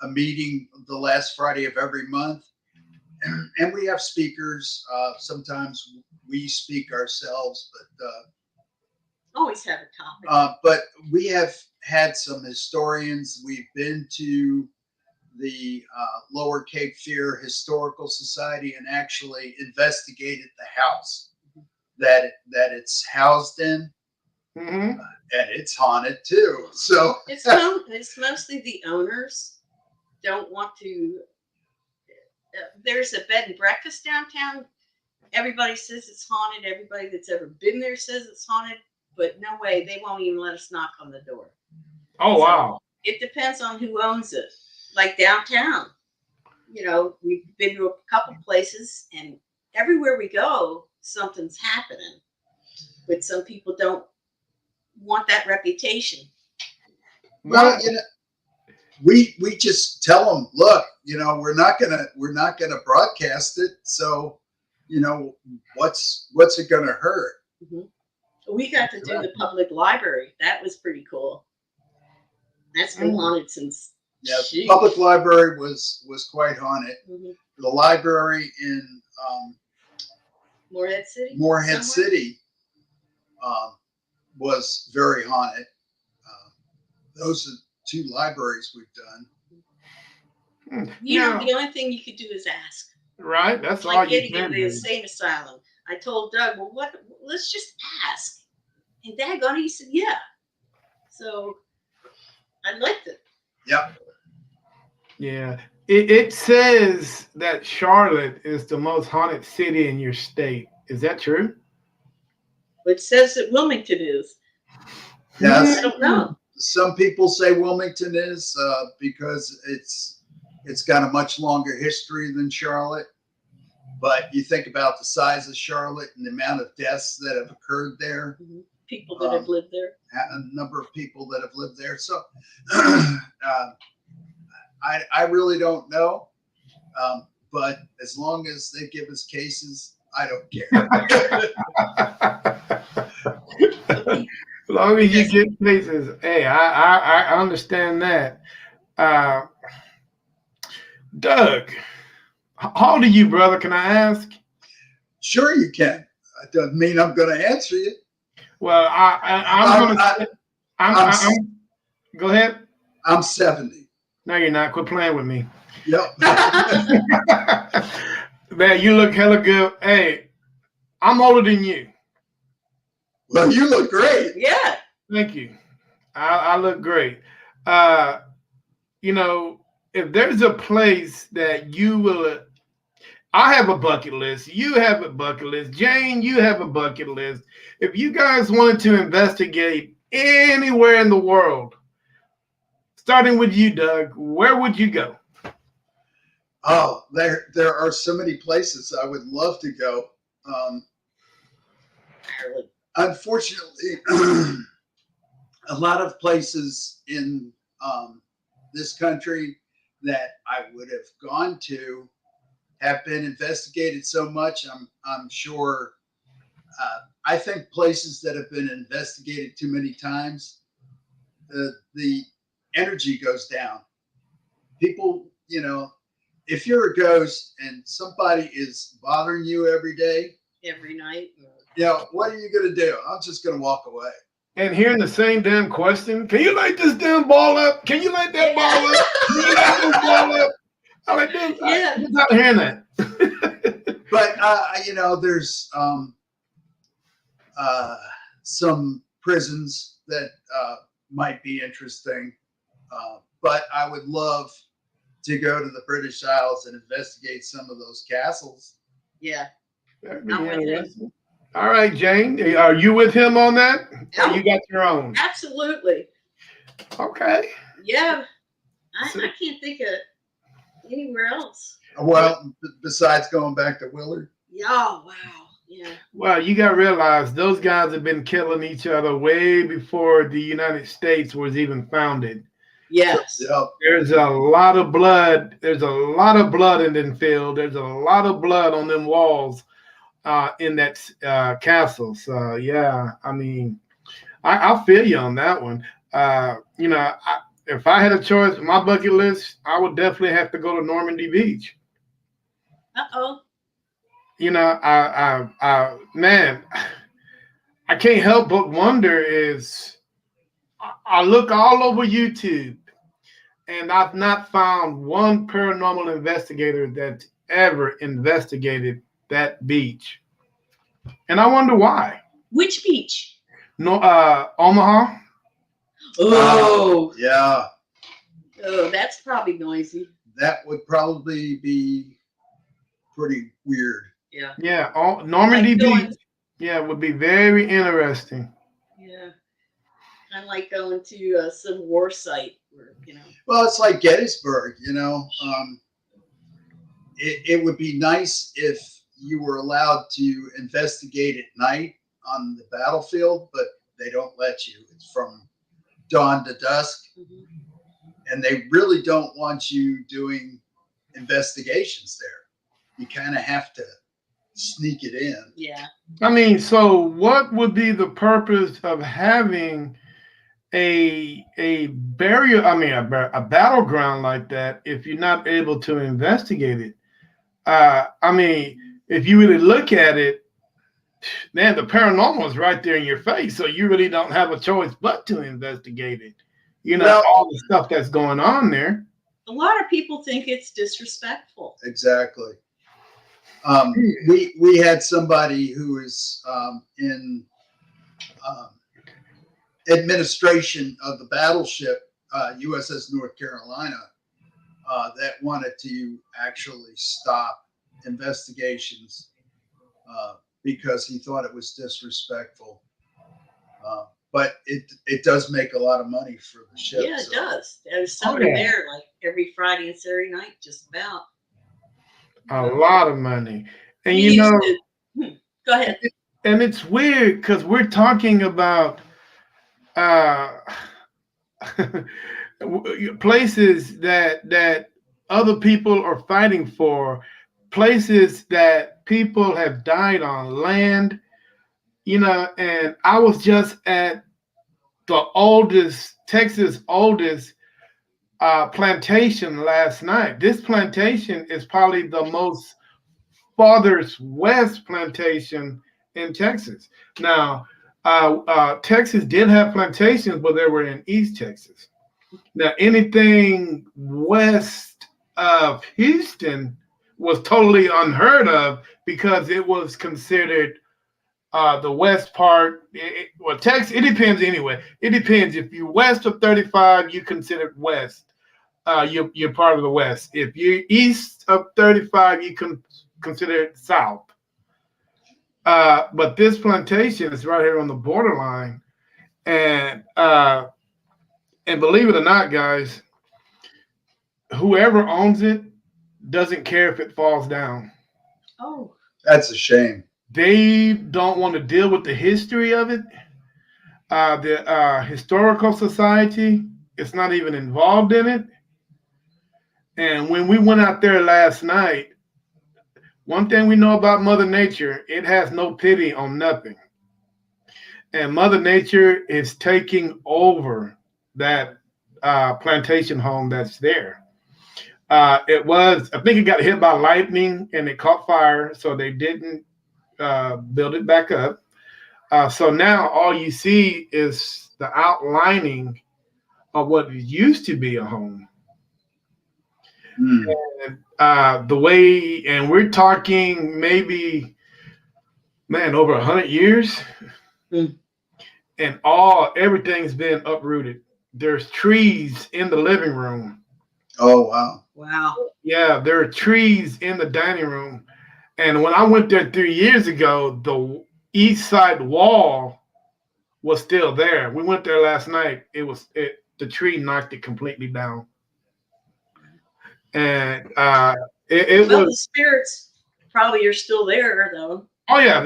a meeting the last Friday of every month, and we have speakers. Sometimes we speak ourselves, Always have a topic. but we have had some historians. We've been to the Lower Cape Fear Historical Society and actually investigated the house that it's housed in, Mm-hmm. and it's haunted too. So It's mostly the owners don't want to. There's a bed and breakfast downtown. Everybody says it's haunted. Everybody that's ever been there says it's haunted. But no way, they won't even let us knock on the door. Oh, wow. It depends on who owns it. Like downtown, we've been to a couple places, and everywhere we go, something's happening. But some people don't want that reputation. well, we just tell them, look, we're not gonna broadcast it. So, what's it gonna hurt? Mm-hmm. We got to do the public library. That was pretty cool. That's been haunted since. Yeah, the public library was quite haunted. Mm-hmm. The library in Morehead City was very haunted. Those are two libraries we've done. The only thing you could do is ask. Right, that's like all you getting can into the do. insane asylum. I told Doug, well, let's just ask. And daggone, he said, yeah. So I liked it. Yep. Yeah. It says that Charlotte is the most haunted city in your state. Is that true? It says that Wilmington is. Yes. I don't know. Some people say Wilmington is because it's got a much longer history than Charlotte. But you think about the size of Charlotte and the amount of deaths that have occurred there. Mm-hmm. People that have lived there. A number of people that have lived there. So I really don't know. But as long as they give us cases, I don't care. As long as you get cases, hey, I understand that. Doug, how old are you, brother? Can I ask? Sure, you can. That doesn't mean I'm going to answer you. Well, I'm going to. Go ahead. I'm 70. No, you're not. Quit playing with me. Yep. Man, you look hella good. Hey, I'm older than you. Well, you look great. Yeah. Thank you. I look great. If there's a place that you will, I have a bucket list. You have a bucket list. Jane, you have a bucket list. If you guys wanted to investigate anywhere in the world, starting with you, Doug, where would you go? Oh, there are so many places I would love to go. Unfortunately, a lot of places in this country that I would have gone to have been investigated so much. I'm sure. I think places that have been investigated too many times, the energy goes down. People, if you're a ghost and somebody is bothering you every day, every night, what are you going to do? I'm just going to walk away. And hearing the same damn question, can you light this damn ball up? Can you light that ball up? Can you light this ball up? I like this. Yeah. I'm not hearing that. But, there's some prisons that might be interesting. But I would love to go to the British Isles and investigate some of those castles. Yeah. I'm with him. All right, Jane, are you with him on that? Or you got your own? Absolutely. Okay. Yeah. I can't think of anywhere else. Well, besides going back to Willard. Oh, wow. Yeah. Well, you got to realize those guys have been killing each other way before the United States was even founded. Yes. So, there's a lot of blood. There's a lot of blood in them field. There's a lot of blood on them walls in that castle. So, yeah, I mean, I feel you on that one. You know, if I had a choice, my bucket list, I would definitely have to go to Normandy Beach. Uh-oh. You know, man, I can't help but wonder is I look all over YouTube and I've not found one paranormal investigator that ever investigated that beach. And I wonder why. Which beach? No, Omaha. Oh. Yeah. Oh, that's probably noisy. That would probably be pretty weird. Yeah. Yeah, Normandy Like going, Beach. Yeah, would be very interesting. yeah. Kind of like going to some war site where, Well, it's like Gettysburg, it would be nice if you were allowed to investigate at night on the battlefield, but they don't let you. It's from dawn to dusk, Mhm. and they really don't want you doing investigations there. You kind of have to sneak it in. Yeah. I mean, so what would be the purpose of having a barrier? I mean, a battleground like that if you're not able to investigate it? I mean, if you really look at it, man, the paranormal is right there in your face, so you really don't have a choice but to investigate it. You know, Well, all the stuff that's going on there. A lot of people think it's disrespectful. exactly. We had somebody who is in um, administration of the battleship USS North Carolina that wanted to actually stop investigations because he thought it was disrespectful. But it does make a lot of money for the ship. Yeah, it does. There's Oh, somebody yeah. there like every Friday and Saturday night, just about. A lot of money. And We you used know, to. Go ahead. and it's weird because we're talking about uh places that other people are fighting for, places that people have died on, land, you know. And I was just at the oldest Texas oldest plantation last night. This plantation is probably the most farthest west plantation in Texas. Now, Texas did have plantations, but they were in East Texas. Now, anything west of Houston was totally unheard of because it was considered the west part. Well, Texas, it depends anyway. It depends. If you're west of 35, you considered west. You're part of the west. If you're east of 35, you can consider it south. But this plantation is right here on the borderline, and believe it or not, guys, whoever owns it doesn't care if it falls down. Oh. That's a shame. They don't want to deal with the history of it. The historical society is not even involved in it. And when we went out there last night, one thing we know about Mother Nature, it has no pity on nothing. And Mother Nature is taking over that plantation home that's there. I think it got hit by lightning and it caught fire, so they didn't build it back up. So now all you see is the outlining of what used to be a home. Mm. And the way, and we're talking maybe, man, over 100 years, and everything's been uprooted. There's trees in the living room. Oh, wow. Wow. Yeah, there are trees in the dining room. And when I went there 3 years ago, the east side wall was still there. We went there last night. The tree knocked it completely down. And it Well, the was, spirits probably are still there, though. oh yeah,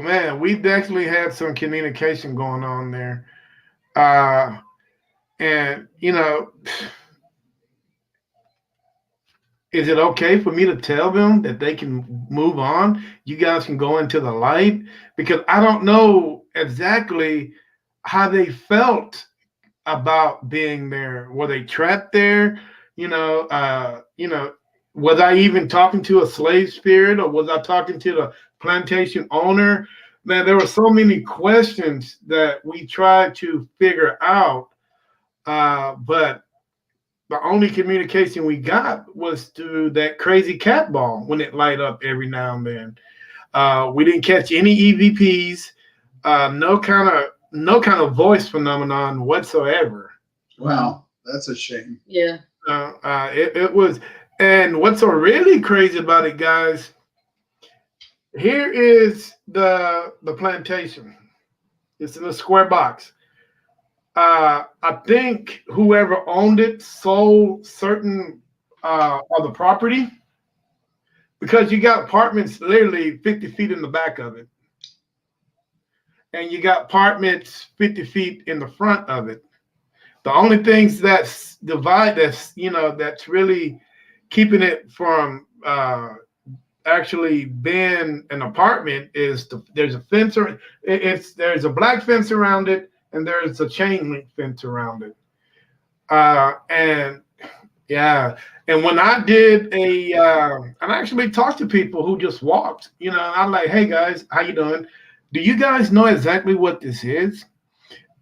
man, we definitely had some communication going on there. And is it okay for me to tell them that they can move on? You guys can go into the light, because I don't know exactly how they felt about being there. Were they trapped there? Was I even talking to a slave spirit, or was I talking to the plantation owner? Man, there were so many questions that we tried to figure out, but the only communication we got was through that crazy cat ball when it light up every now and then. We didn't catch any EVPs, no kind of voice phenomenon whatsoever. Wow, that's a shame. Yeah. It was, and what's so really crazy about it, guys? Here is the plantation. It's in a square box. I think whoever owned it sold certain of the property, because you got apartments literally 50 feet in the back of it, and you got apartments 50 feet in the front of it. The only things that's divide that's really keeping it from actually being an apartment is there's a fence, or there's a black fence around it, and there's a chain link fence around it. And yeah, and when I did I actually talked to people who just walked. I'm like, hey guys, how you doing? Do you guys know exactly what this is?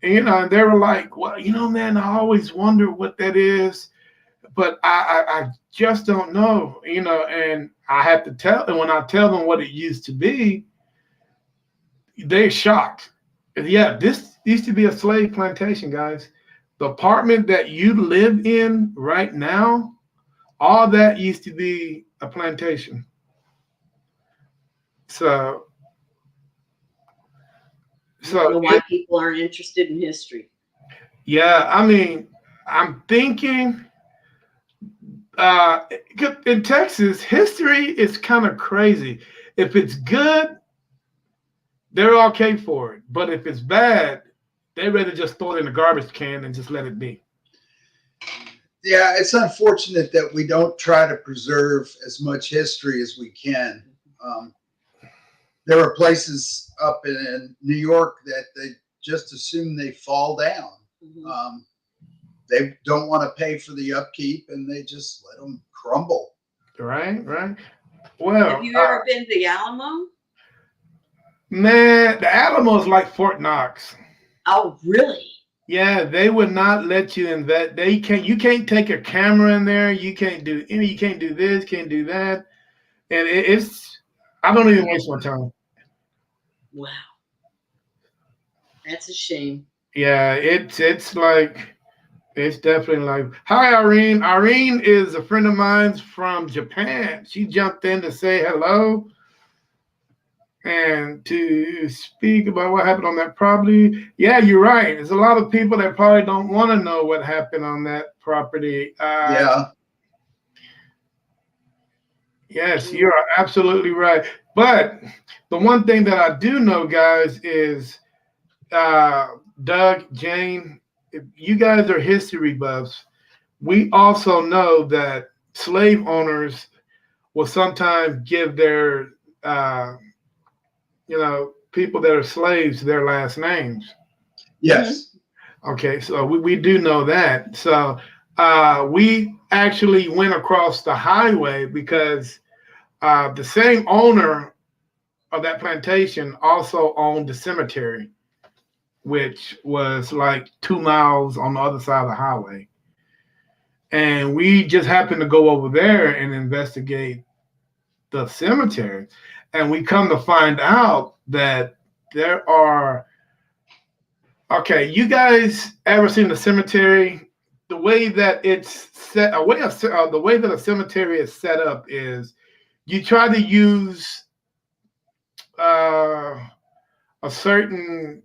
And they were like, well, man, I always wonder what that is, but I just don't know, and I have to tell them. When I tell them what it used to be, they're shocked. Yeah, this used to be a slave plantation, guys. The apartment that you live in right now, all that used to be a plantation. So, I don't know why people aren't interested in history. Yeah, I mean, I'm thinking in Texas, history is kind of crazy. If it's good, they're okay for it. But if it's bad, they rather just throw it in the garbage can and just let it be. Yeah, it's unfortunate that we don't try to preserve as much history as we can. There are places up in New York that they just assume they fall down. Mm-hmm. They don't want to pay for the upkeep, and they just let them crumble. Right. Well, have you ever been to the Alamo? Man, the Alamo is like Fort Knox. Oh, really? Yeah, they would not let you in that. You can't take a camera in there. You can't do this, can't do that. And I don't even waste my time. Wow. That's a shame. Yeah, it's definitely like, hi, Irene. Irene is a friend of mine from Japan. She jumped in to say hello and to speak about what happened on that property. Yeah, you're right. There's a lot of people that probably don't want to know what happened on that property. Yeah. Yes, you're absolutely right. But the one thing that I do know, guys, is Doug, Jane, if you guys are history buffs, we also know that slave owners will sometimes give their people that are slaves their last names. Yes. Okay, so we do know that. So we actually went across the highway because the same owner of that plantation also owned the cemetery, which was like 2 miles on the other side of the highway. And we just happened to go over there and investigate the cemetery. And we come to find out that there are, okay, you guys ever seen the cemetery? The way that it's set, the way that a cemetery is set up is you try to use a certain,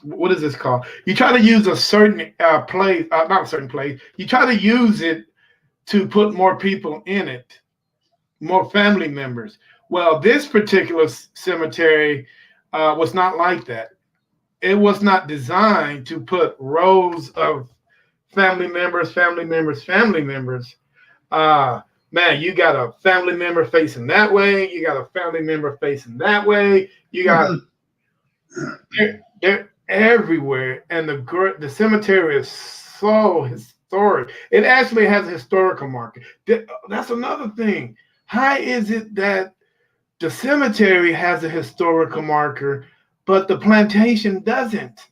what is this called? You try to use a certain place, not a certain place. You try to use it to put more people in it, more family members. Well, this particular cemetery was not like that. It was not designed to put rows of family members. Man, you got a family member facing that way. You got a family member facing that way. You got they're everywhere, and the cemetery is so historic. It actually has a historical marker. That's another thing. How is it that the cemetery has a historical marker, but the plantation doesn't?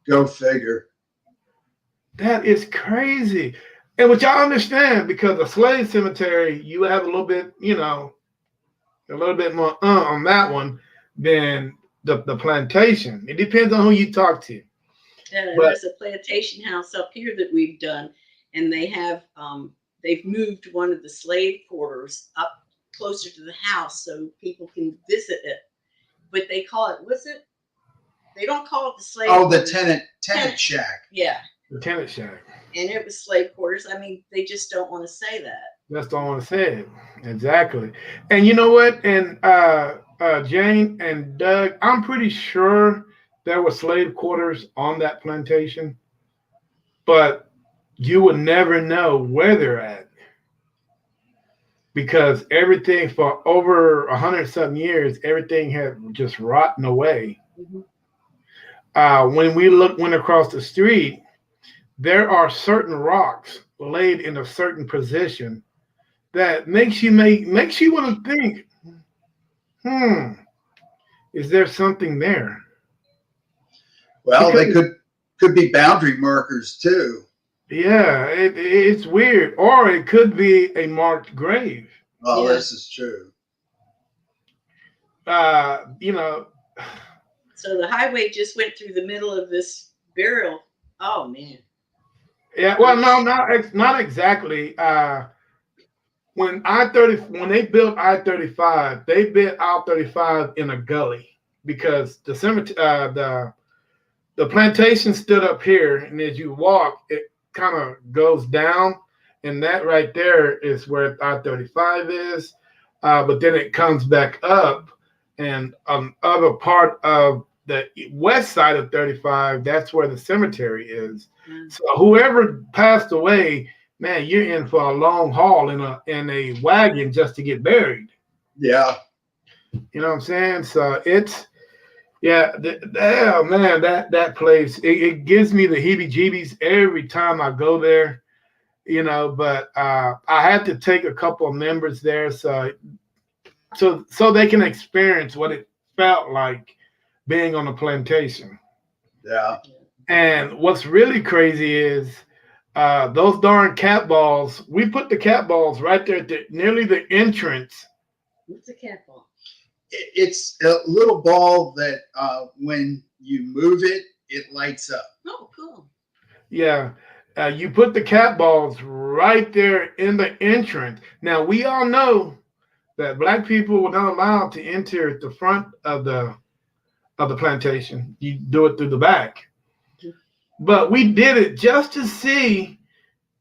Go figure. That is crazy. And which I understand because the slave cemetery, you have a little bit, a little bit more on that one than the plantation. It depends on who you talk to. But There's a plantation house up here that we've done, and they've moved one of the slave quarters up closer to the house so people can visit it. But they call it, what's it? They don't call it the slave Oh, the quarters. tenant shack. Yeah. the tenant shack. And it was slave quarters. I mean, they just don't want to say that. That's the one I said. Exactly. And you know what? And Jane and Doug, I'm pretty sure there were slave quarters on that plantation, but you would never know where they're at because everything for over 100 something years, everything had just rotten away. When we went across the street, there are certain rocks laid in a certain position that makes you want to think, is there something there? Well, they could be boundary markers too. Yeah, it's weird, or it could be a marked grave. Oh, Yeah. this is true. You know, So the highway just went through the middle of this burial. Oh man. yeah. Well, no, not exactly. When they built I-35, they built I-35 in a gully because the cemetery, the plantation stood up here, and as you walk, it kind of goes down, and that right there is where I-35 is. But then it comes back up, and other part of the west side of 35, that's where the cemetery is. So whoever passed away, man, you're in for a long haul in a wagon just to get buried. Yeah. You know what I'm saying? So it's oh man, that place it gives me the heebie-jeebies every time I go there. But I had to take a couple of members there so they can experience what it felt like being on a plantation. Yeah. And what's really crazy is those darn cat balls. We put the cat balls right there at nearly the entrance. What's a cat ball? It's a little ball that when you move it, it lights up. Oh, cool. Yeah. You put the cat balls right there in the entrance. Now, we all know that Black people were not allowed to enter the front of the plantation. You do it through the back. But we did it just to see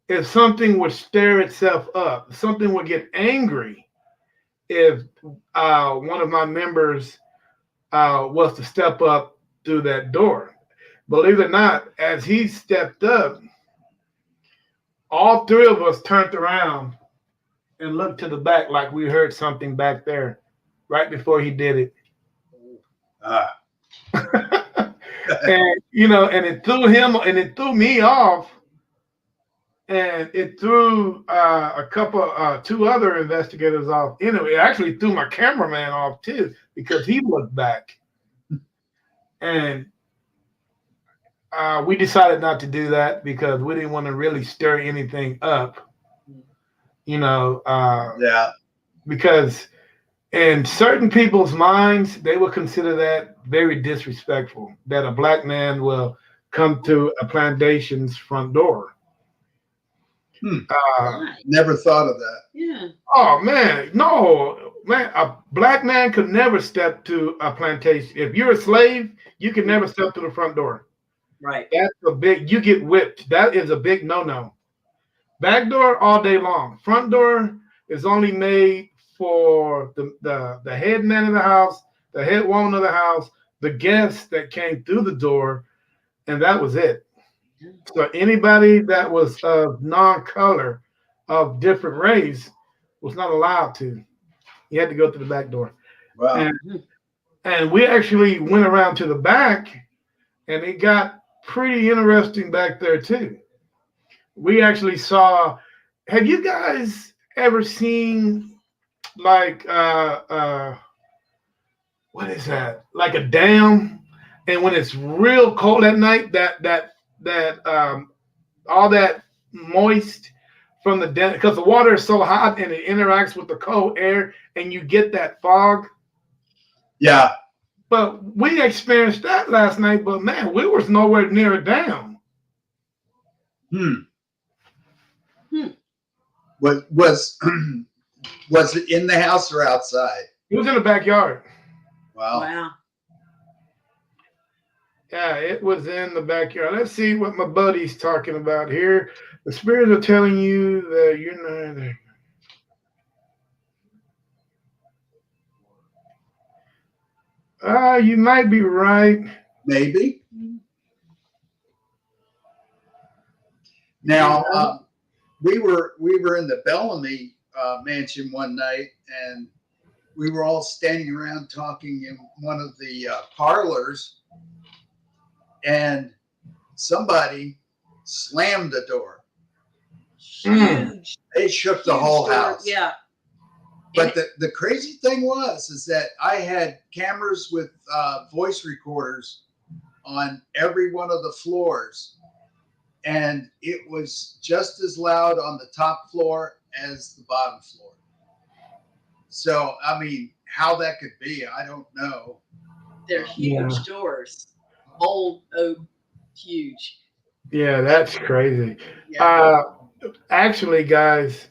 if something would stir itself up, if something would get angry if one of my members was to step up through that door. Believe it or not, as he stepped up, all three of us turned around and looked to the back like we heard something back there right before he did it. And it threw him and it threw me off, and it threw two other investigators off. Anyway, it actually threw my cameraman off too because he looked back, and we decided not to do that because we didn't want to really stir anything up. Yeah. Because in certain people's minds, they will consider that very disrespectful, that a Black man will come to a plantation's front door. Never thought of that. Yeah. Oh, man, no. Man, a Black man could never step to a plantation. If you're a slave, you can never step to the front door. Right. You get whipped. That is a big no-no. Back door all day long. Front door is only made for the head man of the house, the head woman of the house, the guests that came through the door, and that was it. So anybody that was of non-color of different rays was not allowed to. You had to go through the back door. Wow. And we actually went around to the back, and it got pretty interesting back there too. We actually saw. Have you guys ever seen like what is that? Like a dam, and when it's real cold at night, that all that moist from the dam, because the water is so hot and it interacts with the cold air, and you get that fog. Yeah. But we experienced that last night. But man, we was nowhere near a dam. Was was it in the house or outside? It was in the backyard. Wow. Yeah, it was in the backyard. Let's see what my buddy's talking about here. The spirits are telling you that you're not there. You might be right. Maybe. Now, we were in the Bellamy mansion one night, and we were all standing around talking in one of the parlors, and somebody slammed the door. Huge. It shook the whole house. Yeah. But the crazy thing is that I had cameras with voice recorders on every one of the floors, and it was just as loud on the top floor as the bottom floor. So, I mean, how that could be, I don't know. They're huge doors. Old oak, huge. Yeah, that's crazy. Yeah. Actually, guys,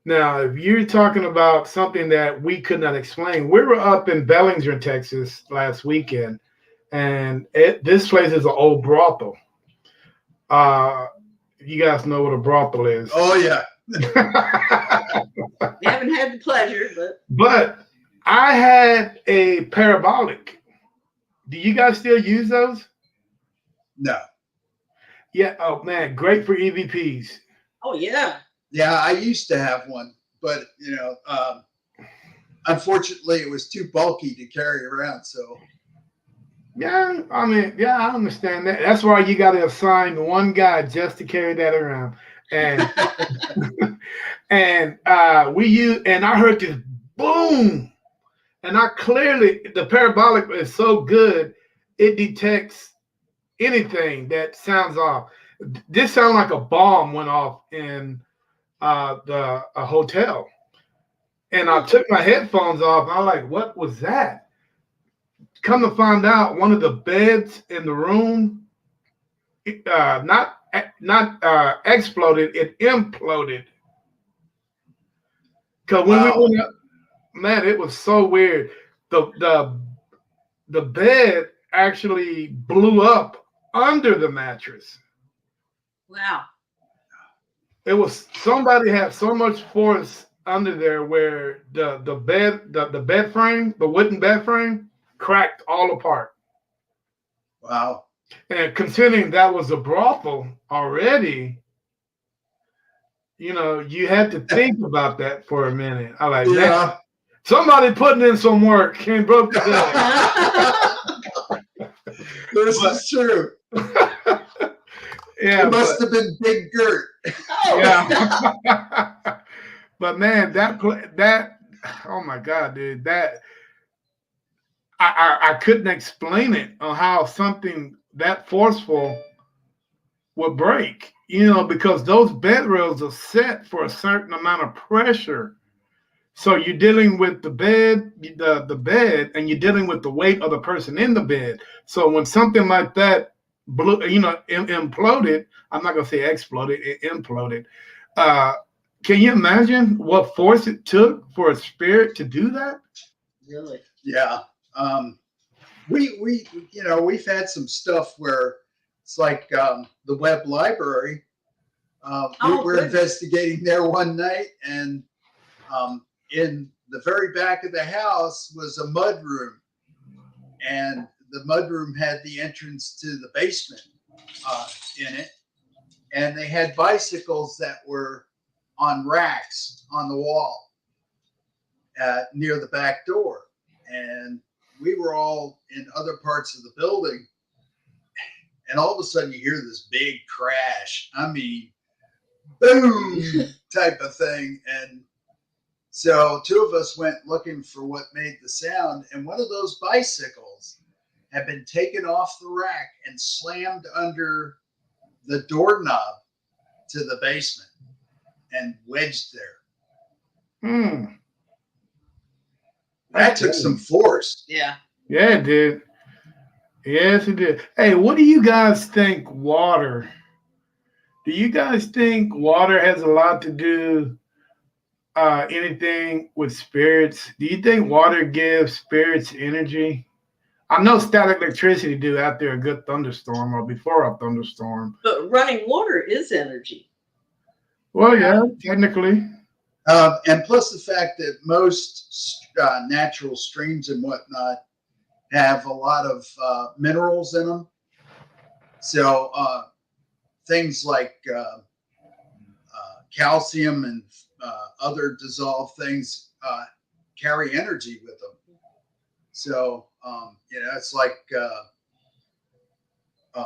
now if you're talking about something that we could not explain, we were up in Bellinger, Texas last weekend, and this place is an old brothel. You guys know what a brothel is. Oh, yeah. We haven't had the pleasure, but I had a parabolic. Do you guys still use those? No. Yeah. Oh man, great for EVPs. Oh yeah. Yeah, I used to have one, but unfortunately, it was too bulky to carry around. So. Yeah, I mean, yeah, I understand that. That's why you got to assign one guy just to carry that around. And and I heard this boom, and I clearly, the parabolic is so good, it detects anything that sounds off. This sounded like a bomb went off in a hotel, and I took my headphones off, and I was like, "What was that?" Come to find out, one of the beds in the room, not exploded, it imploded. Because when we went up, man, it was so weird. The bed actually blew up under the mattress. Wow. It was, somebody had so much force under there where the bed frame, the wooden bed frame, cracked all apart. Wow. And considering that was a brothel already, you had to think about that for a minute. I like that. Somebody putting in some work and broke the bed. This is true. Yeah, it must have been Big Gert. Oh. Yeah. But man, that oh my God, dude, that I couldn't explain it on how something that forceful would break, because those bed rails are set for a certain amount of pressure. So you're dealing with the bed, and you're dealing with the weight of the person in the bed. So when something like that blew, imploded, I'm not gonna say exploded, it imploded. Can you imagine what force it took for a spirit to do that? Really? Yeah. We've had some stuff where it's like the web library. We were investigating there one night, and in the very back of the house was a mud room, and the mud room had the entrance to the basement in it, and they had bicycles that were on racks on the wall near the back door. And we were all in other parts of the building. And all of a sudden you hear this big crash. I mean, boom type of thing. And so two of us went looking for what made the sound. And one of those bicycles had been taken off the rack and slammed under the doorknob to the basement and wedged there. That took some force. Yeah. Yeah, it did. Yes, it did. Hey, what do you guys think water? Do you guys think water has a lot to do anything with spirits? Do you think water gives spirits energy? I know static electricity do after a good thunderstorm or before a thunderstorm. But running water is energy. Well, yeah, technically. And plus the fact that most natural streams and whatnot have a lot of minerals in them. So things like calcium and other dissolved things carry energy with them. So, it's like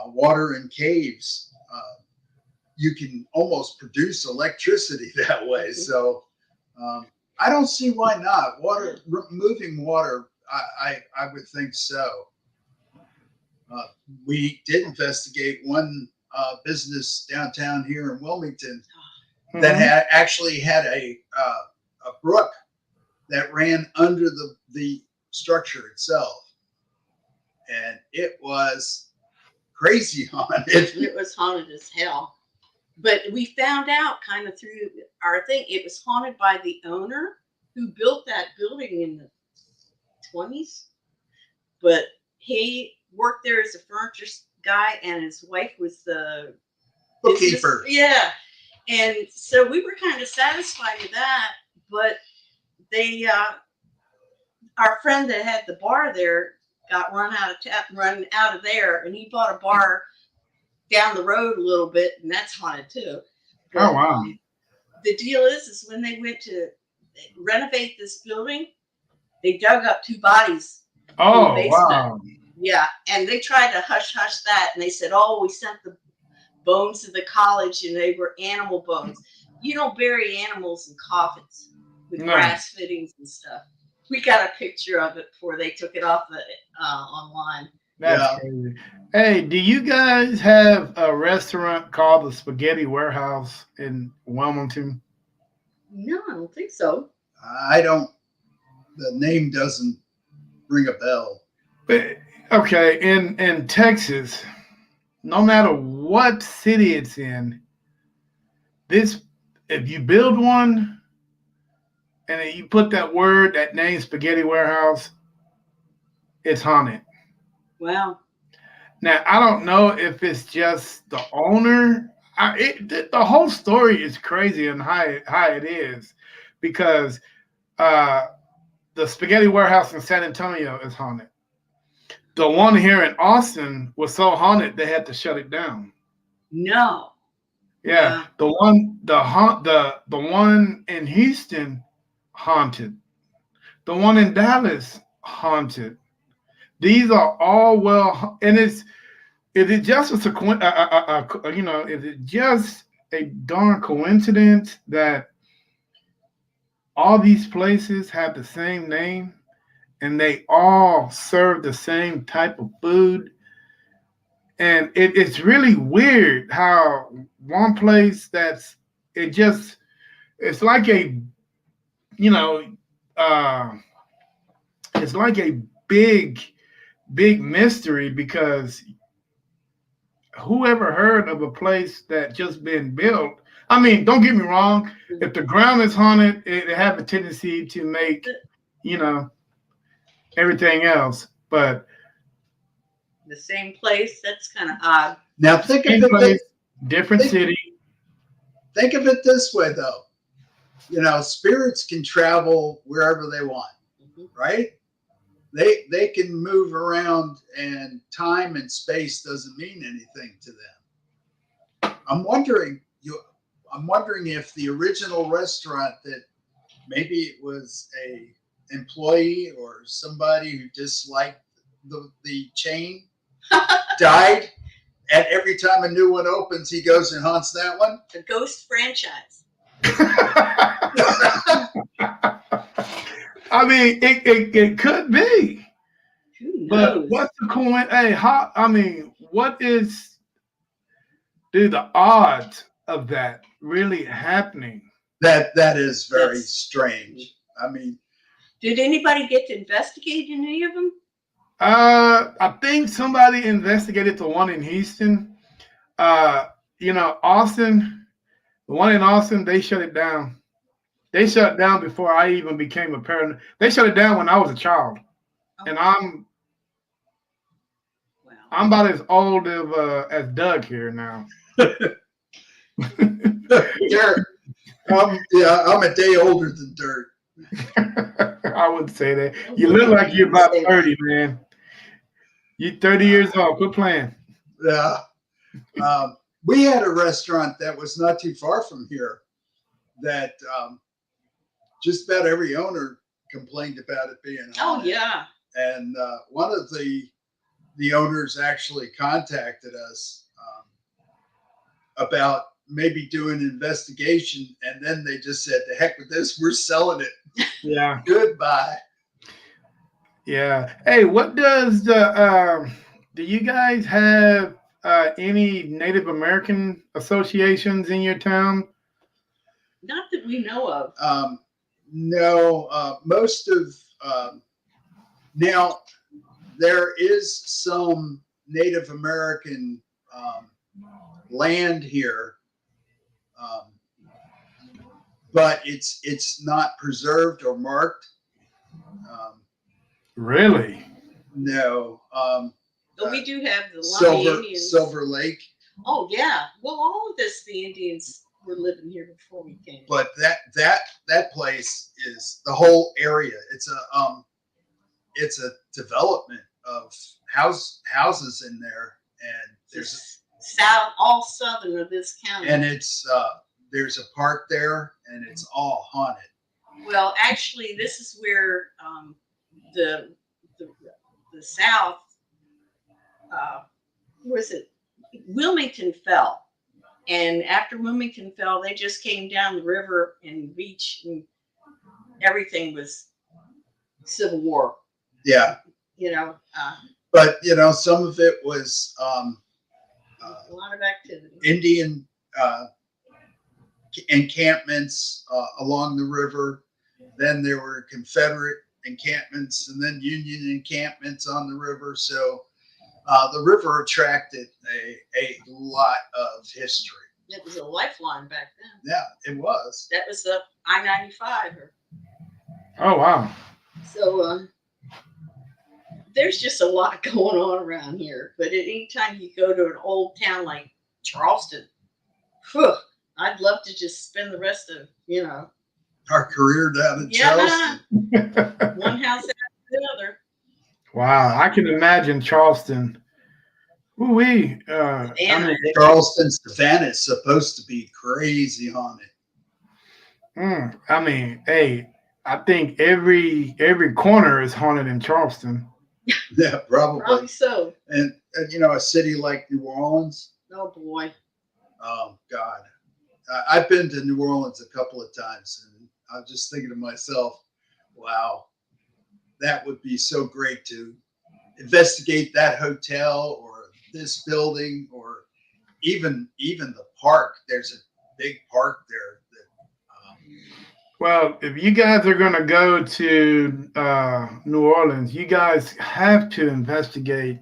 water in caves. You can almost produce electricity that way. So I don't see why not. Moving water, I would think so. We did investigate one business downtown here in Wilmington that actually had a brook that ran under the structure itself, and it was crazy haunted. It was haunted as hell. But we found out kind of through our thing, it was haunted by the owner who built that building in the 20s. But he worked there as a furniture guy, and his wife was the Bookkeeper. Yeah. And so we were kind of satisfied with that. But they, our friend that had the bar there got run out of there, and he bought a bar down the road a little bit, and that's haunted too. But, Oh, wow. The deal is when they went to renovate this building, they dug up 2 bodies. Oh, in the basement. wow. Yeah, and they tried to hush that, and they said, "Oh, we sent the bones to the college, and they were animal bones. You don't bury animals in coffins with brass fittings and stuff." We got a picture of it before they took it off the online. That's crazy. Hey, do you guys have a restaurant called the Spaghetti Warehouse in Wilmington? No, I don't think so. I don't. The name doesn't ring a bell. Okay, in Texas, no matter what city it's in, if you build one and then you put that name Spaghetti Warehouse, it's haunted. Wow. Now, I don't know if it's just the owner. The whole story is crazy and how it is, because the Spaghetti Warehouse in San Antonio is haunted. The one here in Austin was so haunted they had to shut it down. No. Yeah, the one in Houston haunted. The one in Dallas haunted. These are all and is it just is it just a darn coincidence that all these places have the same name and they all serve the same type of food? And it's really weird how one place it's like a, it's like a big mystery, because whoever heard of a place that just been built? I mean, don't get me wrong. If the ground is haunted, it have a tendency to make, everything else. But the same place, that's kind of odd. Now think of it, different city. Think of it this way, though. Spirits can travel wherever they want, right? They can move around, and time and space doesn't mean anything to them. I'm wondering, I'm wondering if the original restaurant that maybe it was a employee or somebody who disliked the chain died, and every time a new one opens, he goes and haunts that one. The ghost franchise. I mean, it could be. Who knows? But what's the coin? Hey, how? I mean, what is, dude, the odds of that really happening? That is very strange. I mean, did anybody get to investigate any of them? I think somebody investigated the one in Houston. Austin, the one in Austin, they shut it down. They shut it down before I even became a parent. They shut it down when I was a child, and I'm about as old as Doug here now. Dirt. I'm a day older than Dirt. I wouldn't say that. You look like you're about 30, man. You're 30 years old. Quit playing. Yeah. We had a restaurant that was not too far from here that just about every owner complained about it being haunted. Oh, yeah. And one of the owners actually contacted us about maybe doing an investigation, and then they just said, "The heck with this, we're selling it." Yeah. Goodbye. Yeah. Hey, what does the do you guys have any Native American associations in your town? Not that we know of. No, most of now there is some Native American land here, but it's not preserved or marked. Really? No. But we do have the Lummi Indians. Silver Lake. Oh yeah. Well, all of this, the Indians were living here before we came. But that place is the whole area. It's a development of houses in there, and there's all southern of this county. And it's there's a park there, and it's all haunted. Well, actually, this is where the South, was it? Wilmington fell, and after Wilmington fell, they just came down the river and beach, and everything was Civil War. Yeah. But some of it was a lot of activity. Indian encampments along the river. Then there were Confederate encampments, and then Union encampments on the river. So the river attracted a lot of history. It was a lifeline back then. Yeah, it was. That was the I-95. Oh, wow. So there's just a lot going on around here. But at any time you go to an old town like Charleston, I'd love to just spend the rest of, our career down in Charleston. One house after the other. Wow, I can imagine Charleston. Charleston, Savannah is supposed to be crazy haunted. I mean, hey, I think every corner is haunted in Charleston. Yeah, probably so. And a city like New Orleans. Oh boy. Oh God, I've been to New Orleans a couple of times, and I'm just thinking to myself, wow, that would be so great to investigate that hotel or this building, or even the park. There's a big park there. Well, if you guys are going to go to New Orleans, you guys have to investigate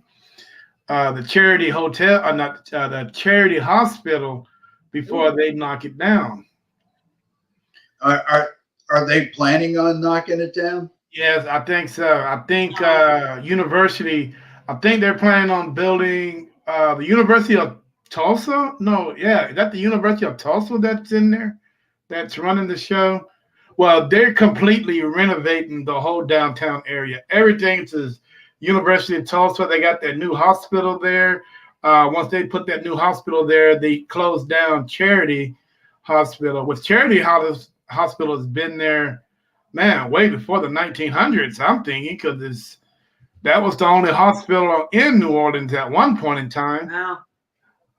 the Charity Hotel, or not the Charity Hospital, before they knock it down. Are they planning on knocking it down? Yes, I think so. I think university. I think they're planning on building the University of Tulsa. No, yeah, is that the University of Tulsa that's in there, that's running the show? Well, they're completely renovating the whole downtown area. Everything is University of Tulsa. They got that new hospital there. Once they put that new hospital there, they closed down Charity. Hospital, which Charity Hospital has been there, man, way before the 1900s. I'm thinking because that was the only hospital in New Orleans at one point in time. Wow.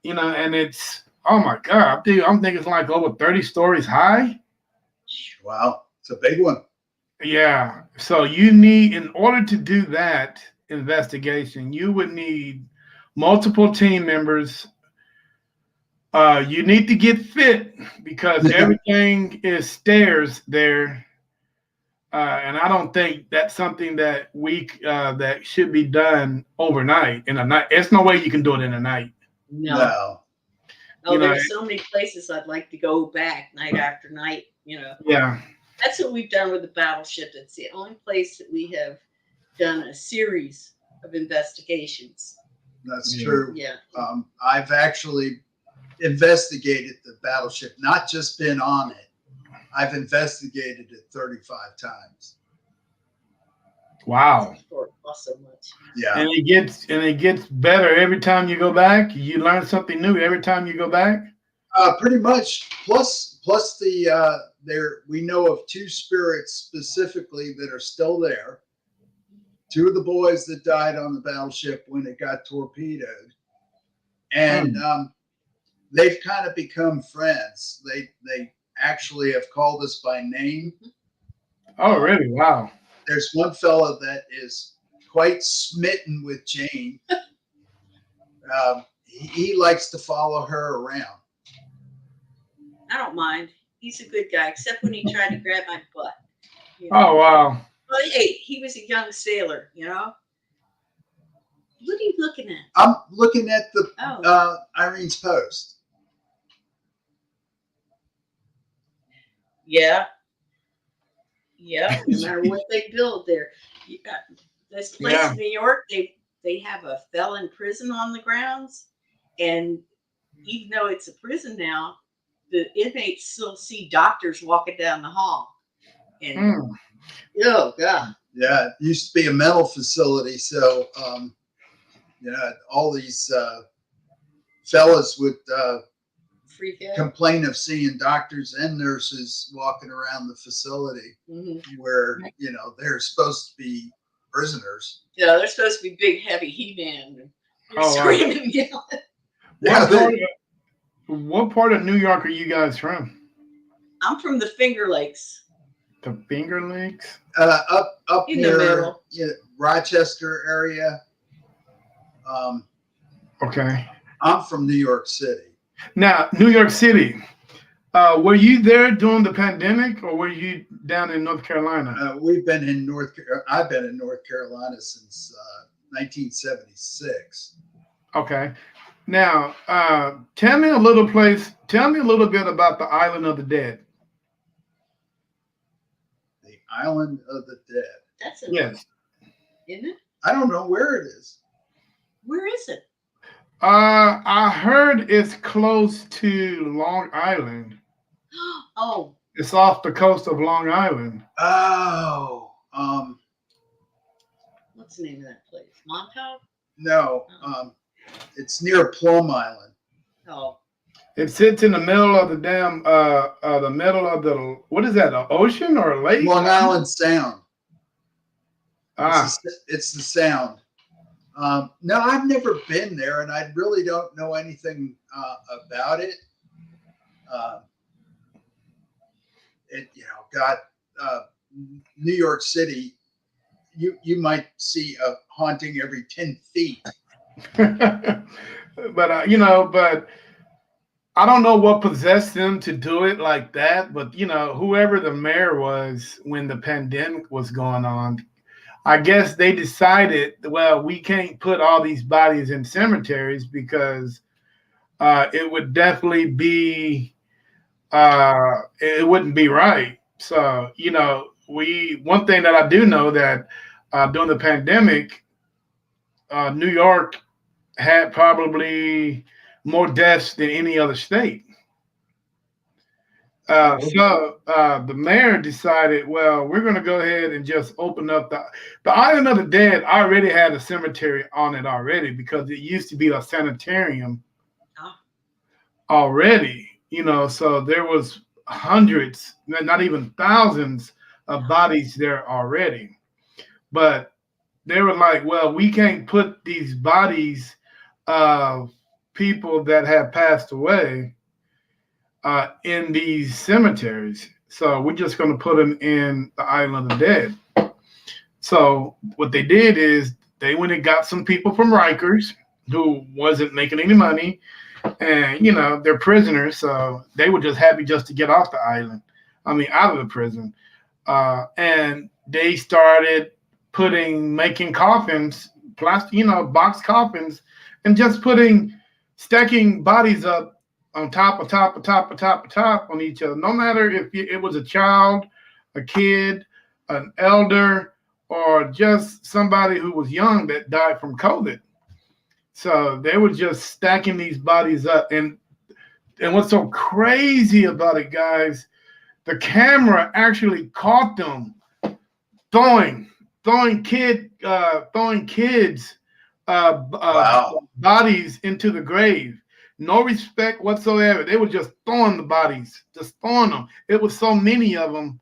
And it's, oh my God, I'm thinking it's like over 30 stories high. Wow, it's a big one. Yeah. So you need, in order to do that investigation, you would need multiple team members. You need to get fit because everything is stairs there. And I don't think that's something that that should be done overnight in a night. There's no way you can do it in a night. No. Oh, there's so many places I'd like to go back night after night. Yeah. That's what we've done with the battleship. It's the only place that we have done a series of investigations. That's true. Yeah. I've actually investigated the battleship, not just been on it. I've investigated it 35 times. Wow. So much. Yeah. And it gets better every time you go back. You learn something new every time you go back. Pretty much. Plus we know of two spirits specifically that are still there. Two of the boys that died on the battleship when it got torpedoed. And they've kind of become friends. They actually have called us by name. Oh, really? Wow. There's one fellow that is quite smitten with Jane. He likes to follow her around. I don't mind. He's a good guy, except when he tried to grab my butt. Oh, wow. Well, hey, he was a young sailor, What are you looking at? I'm looking at the Irene's post. Yeah. Yeah. No matter what they build there. This place in New York, they have a felon prison on the grounds. And even though it's a prison now, the inmates still see doctors walking down the hall. And oh God. Yeah, it used to be a mental facility. So all these fellas would complain of seeing doctors and nurses walking around the facility where, they're supposed to be prisoners. Yeah, they're supposed to be big, heavy He-Man. Screaming and yelling. What part of New York are you guys from? I'm from the Finger Lakes. The Finger Lakes? Up in near the middle. Rochester area. Okay. I'm from New York City. Now, New York City. Were you there during the pandemic, or were you down in North Carolina? I've been in North Carolina since 1976. Okay. Now, tell me a little bit about the Island of the Dead. The Island of the Dead. That's yes. Isn't it? I don't know where it is. Where is it? I heard it's close to Long Island. Oh. It's off the coast of Long Island. Oh. What's the name of that place? Montauk? No. It's near Plum Island. Oh. It sits in the middle of the damn what is that, an ocean or a lake? Long Island Sound. Ah. It's the Sound. No, I've never been there, and I really don't know anything about it. New York City, you might see a haunting every 10 feet. but I don't know what possessed them to do it like that. But whoever the mayor was when the pandemic was going on, I guess they decided, well, we can't put all these bodies in cemeteries because it would definitely be, it wouldn't be right. So, one thing that I do know that during the pandemic, New York had probably more deaths than any other state. So the mayor decided, well, we're going to go ahead and just open up the Island of the Dead. Already had a cemetery on it already because it used to be a sanitarium already. So there was hundreds, not even thousands of bodies there already. But they were like, well, we can't put these bodies of people that have passed away in these cemeteries. So we're just going to put them in the Island of Dead. So what they did is they went and got some people from Rikers who wasn't making any money, and they're prisoners, so they were just happy just to get off the island. I mean, out of the prison, and they started making coffins, plastic, box coffins, and just stacking bodies up on top of top of top of top of top on each other. No matter if it was a child, a kid, an elder, or just somebody who was young that died from COVID. So they were just stacking these bodies up. And what's so crazy about it, guys, the camera actually caught them throwing kids Wow. bodies into the grave. No respect whatsoever. They were just throwing the bodies, just throwing them. It was so many of them.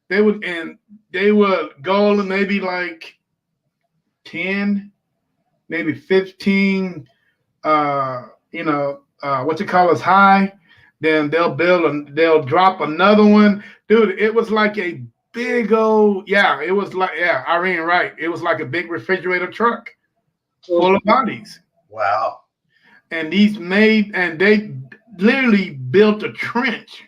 They would go maybe like 10, maybe 15, what you call us high. Then they'll drop another one. Dude, it was like a big old, it was like, Irene, right. It was like a big refrigerator truck full of bodies. Wow. And they literally built a trench.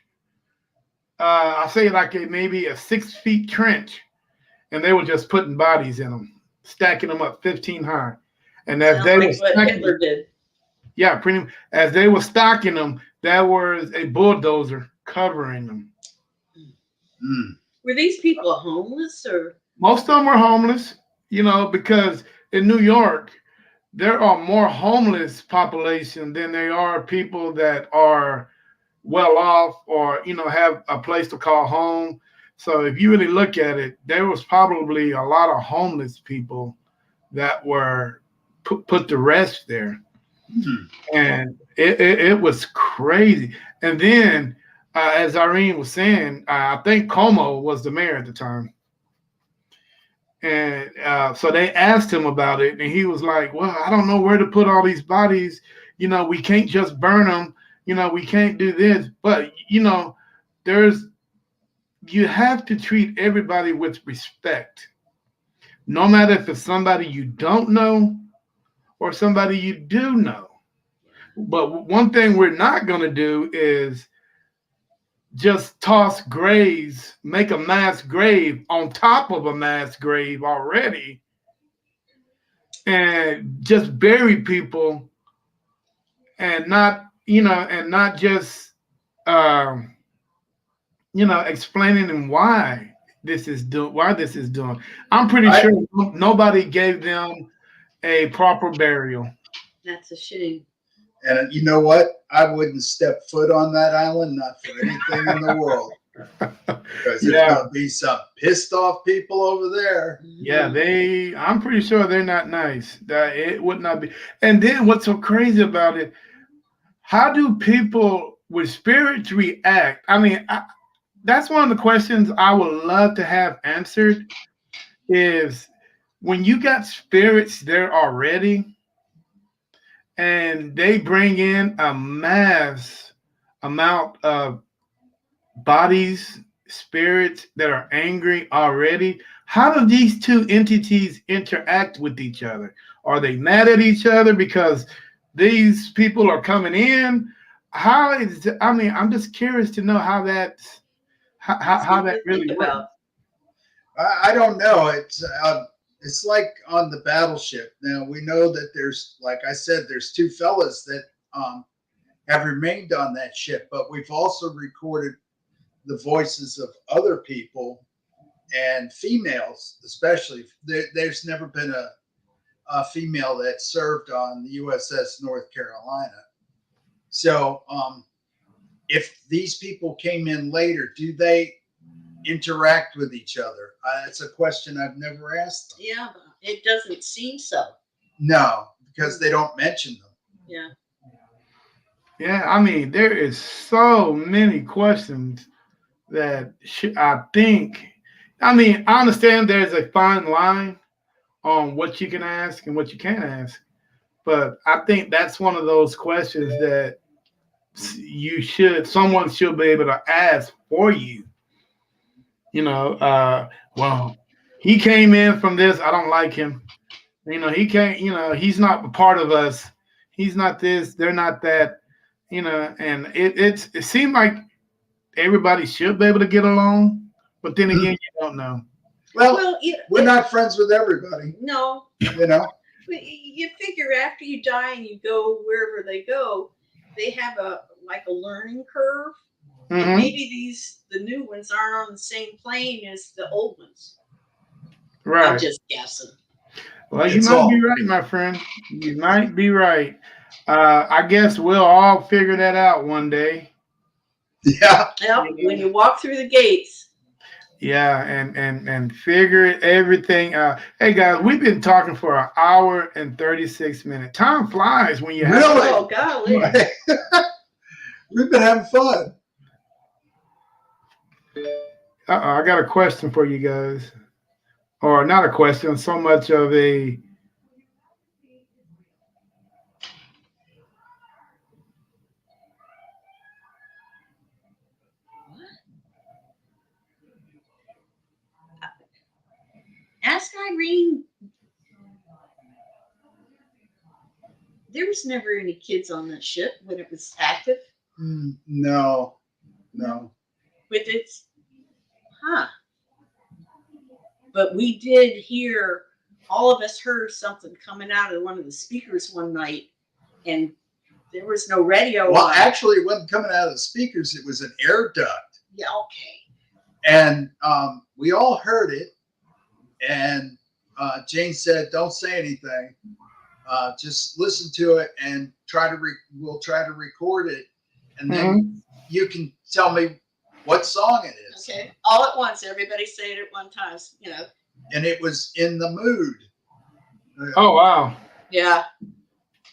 I say like maybe a 6 feet trench, and they were just putting bodies in them, stacking them up 15 high. And as they were what Hitler did. Yeah, pretty much. As they were stocking them, there was a bulldozer covering them. Were these people homeless or? Most of them were homeless, because in New York, there are more homeless population than there are people that are well off or, have a place to call home. So if you really look at it, there was probably a lot of homeless people that were put to rest there. And it was crazy. And then, as Irene was saying, I think Como was the mayor at the time. And so they asked him about it, and he was like, well, I don't know where to put all these bodies. We can't just burn them. We can't do this. But, you have to treat everybody with respect, no matter if it's somebody you don't know or somebody you do know. But one thing we're not going to do is just toss graves, make a mass grave on top of a mass grave already, and just bury people and not just, explaining them why this is doing. I'm pretty sure nobody gave them a proper burial. That's a shame. And you know what? I wouldn't step foot on that island, not for anything in the world. Because there's going to be some pissed off people over there. Yeah, I'm pretty sure they're not nice. That it would not be. And then what's so crazy about it, how do people with spirits react? I mean, that's one of the questions I would love to have answered, is when you got spirits there already, and they bring in a mass amount of bodies, spirits that are angry already. How do these two entities interact with each other? Are they mad at each other because these people are coming in? I'm just curious to know how that really works. I don't know. It's like on the battleship. Now we know that there's, like I said, there's two fellas that have remained on that ship, but we've also recorded the voices of other people and females, especially. There's never been a female that served on the USS North Carolina. So if these people came in later, do they interact with each other? It's a question I've never asked them. Yeah, but it doesn't seem so. No, because they don't mention them. Yeah. Yeah, I mean, there is so many questions that I think. I mean, I understand there's a fine line on what you can ask and what you can't ask, but I think that's one of those questions that someone should be able to ask for you. You know, well, he came in from this. I don't like him. You know, he can't. You know, he's not a part of us. He's not this. They're not that. You know, and it seemed like everybody should be able to get along, but then again, you don't know. Well, we're not friends with everybody. No. You know. But you figure after you die and you go wherever they go, they have a learning curve. Mm-hmm. Maybe the new ones aren't on the same plane as the old ones. Right. I'm just guessing. Well, you might be right, my friend. You might be right. I guess we'll all figure that out one day. Yeah. Yep, when you walk through the gates. Yeah, and figure everything out. Hey guys, we've been talking for an hour and 36 minutes. Time flies when you have Really? Oh golly. We've been having fun. I got a question for you guys. Or not a question, so much of a Ask Irene. There was never any kids on that ship when it was active. No. With its, But we did hear. All of us heard something coming out of one of the speakers one night, and there was no radio. Well, actually, it wasn't coming out of the speakers. It was an air duct. Yeah. Okay. And we all heard it. And Jane said, "Don't say anything. Just listen to it and we'll try to record it, and then you can tell me what song it is." Okay. All at once, everybody say it at one time. You know. And it was In the Mood. Oh wow. Yeah.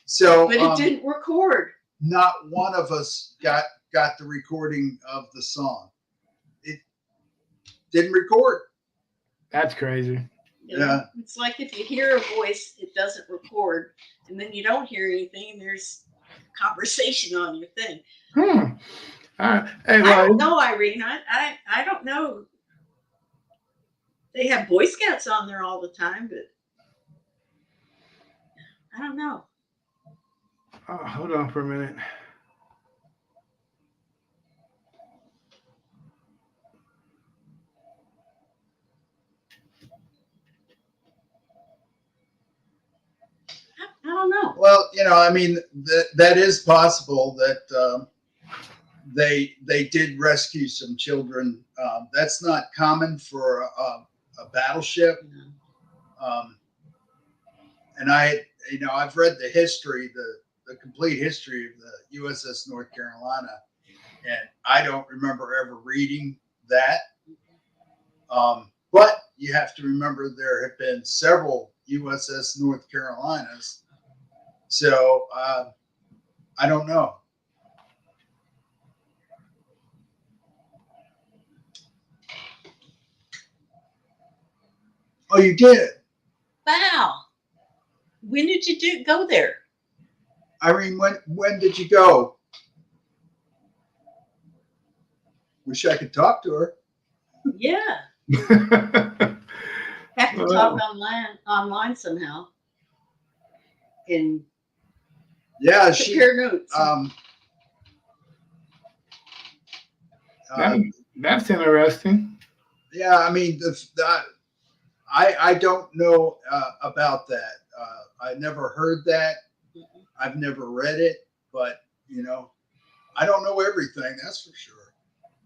So, but it didn't record. Not one of us got the recording of the song. It didn't record. That's crazy. Yeah. It's like if you hear a voice, it doesn't record, and then you don't hear anything, and there's conversation on your thing. Hey, well, I don't know, Irene. I don't know. They have Boy Scouts on there all the time, but I don't know. Oh, hold on for a minute. I don't know. Well, I mean, that is possible that they did rescue some children. That's not common for a battleship. And I've read the history, the complete history of the USS North Carolina, and I don't remember ever reading that. But you have to remember there have been several USS North Carolinas. So I don't know. Oh, you did? Wow. When did you go there? Irene, when did you go? Wish I could talk to her. Yeah. Have to talk online somehow. And yeah, compare notes. That's interesting. Yeah, I mean, I don't know about that. I never heard that. I've never read it, but I don't know everything. That's for sure.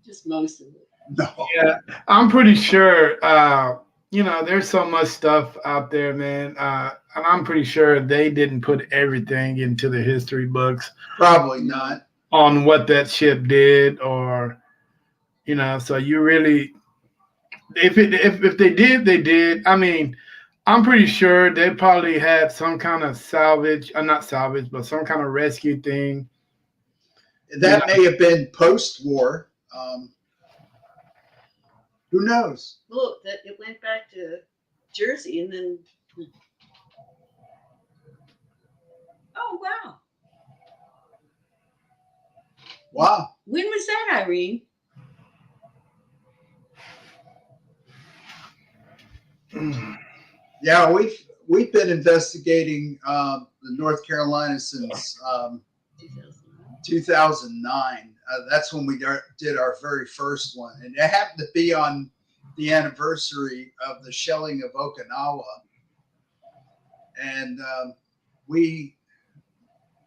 Just most of it. No. Yeah, I'm pretty sure. There's so much stuff out there, man, and I'm pretty sure they didn't put everything into the history books. Probably not. On what that ship did, or so you really, if they did, they did. I mean, I'm pretty sure they probably had some kind of salvage, not salvage, but some kind of rescue thing That may have been post-war. Who knows? Look, that it went back to Jersey, and then. Oh wow! Wow. When was that, Irene? Yeah, we've been investigating the North Carolina since 2009. That's when we did our very first one, and it happened to be on the anniversary of the shelling of Okinawa. And we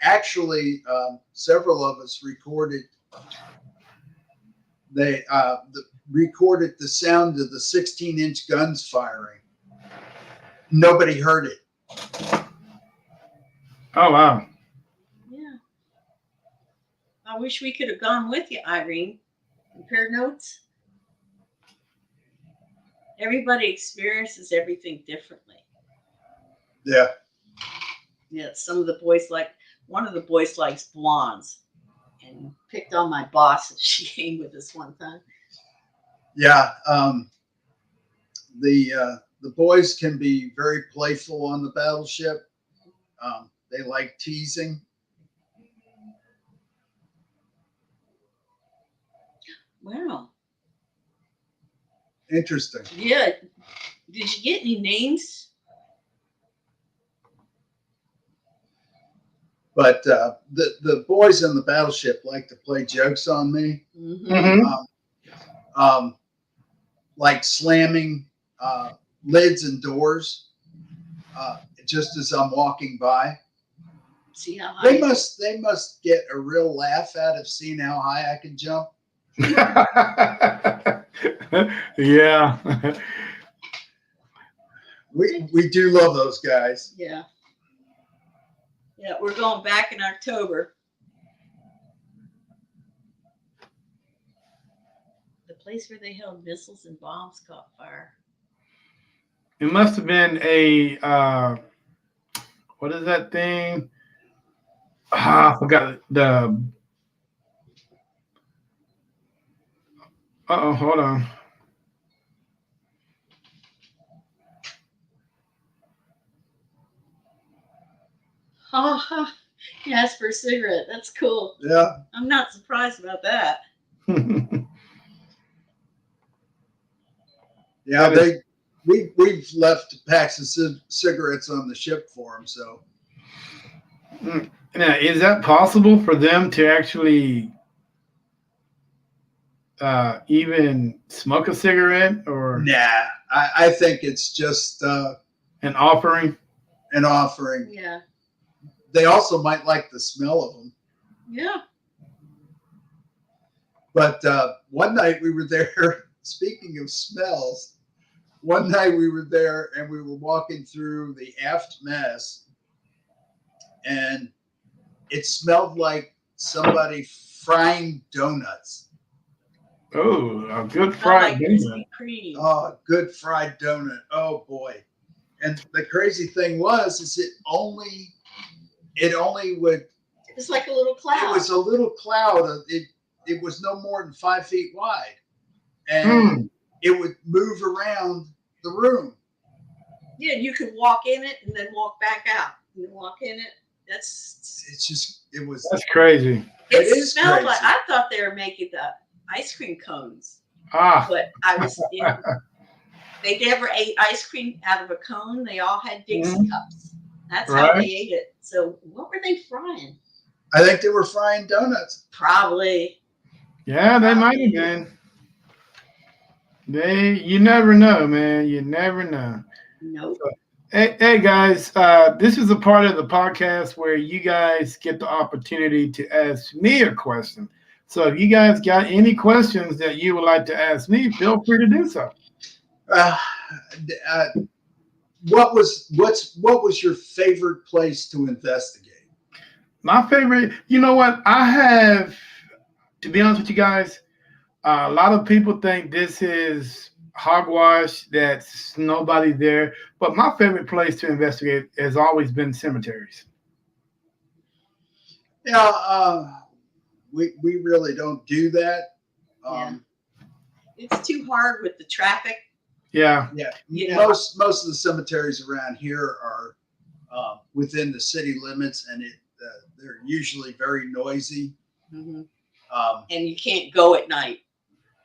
actually, several of us recorded. They recorded the sound of the 16-inch guns firing. Nobody heard it. Oh wow! Yeah. I wish we could have gone with you, Irene. Compare notes. Everybody experiences everything differently. Yeah. Yeah. Some of the boys one of the boys likes blondes, and picked on my boss if she came with us one time. Yeah. The boys can be very playful on the battleship. They like teasing. Wow. Interesting. Yeah. Did you get any names? But the boys on the battleship like to play jokes on me. Mm-hmm. Like slamming lids and doors just as I'm walking by. See how high They must get a real laugh out of seeing how high I can jump. Yeah. We do love those guys. Yeah. Yeah, we're going back in October. The place where they held missiles and bombs caught fire. It must have been a what is that thing? I forgot the. Hold on. Oh, he asked for a cigarette. That's cool. Yeah. I'm not surprised about that. Yeah, we've left packs of cigarettes on the ship for them. So, now, is that possible for them to actually even smoke a cigarette, or nah? I think it's just an offering. An offering. Yeah. They also might like the smell of them. Yeah. But one night we were there. Speaking of smells, one night we were there and we were walking through the aft mess, and it smelled like somebody frying donuts. Oh, a good fried donut. Oh, good fried donut. Oh boy. And the crazy thing is it only would. It was like a little cloud. It was a little cloud. It was no more than 5 feet wide, and it would move around the room. Yeah, you could walk in it and then walk back out. You walk in it. It was. That's crazy. It smelled crazy. Like I thought they were making the ice cream cones. But I was. They never ate ice cream out of a cone. They all had Dixie cups. That's how they ate it. So what were they frying? I think they were frying donuts. Probably. Yeah, they might have been. You never know, man. You never know. Nope. So, hey guys, this is a part of the podcast where you guys get the opportunity to ask me a question. So if you guys got any questions that you would like to ask me, feel free to do so. What was your favorite place to investigate? My favorite, you know what? I have, to be honest with you guys, a lot of people think this is hogwash, that's nobody there. But my favorite place to investigate has always been cemeteries. Yeah, we really don't do that. It's too hard with the traffic. Yeah. Most of the cemeteries around here are within the city limits, and they're usually very noisy. Mm-hmm. And you can't go at night.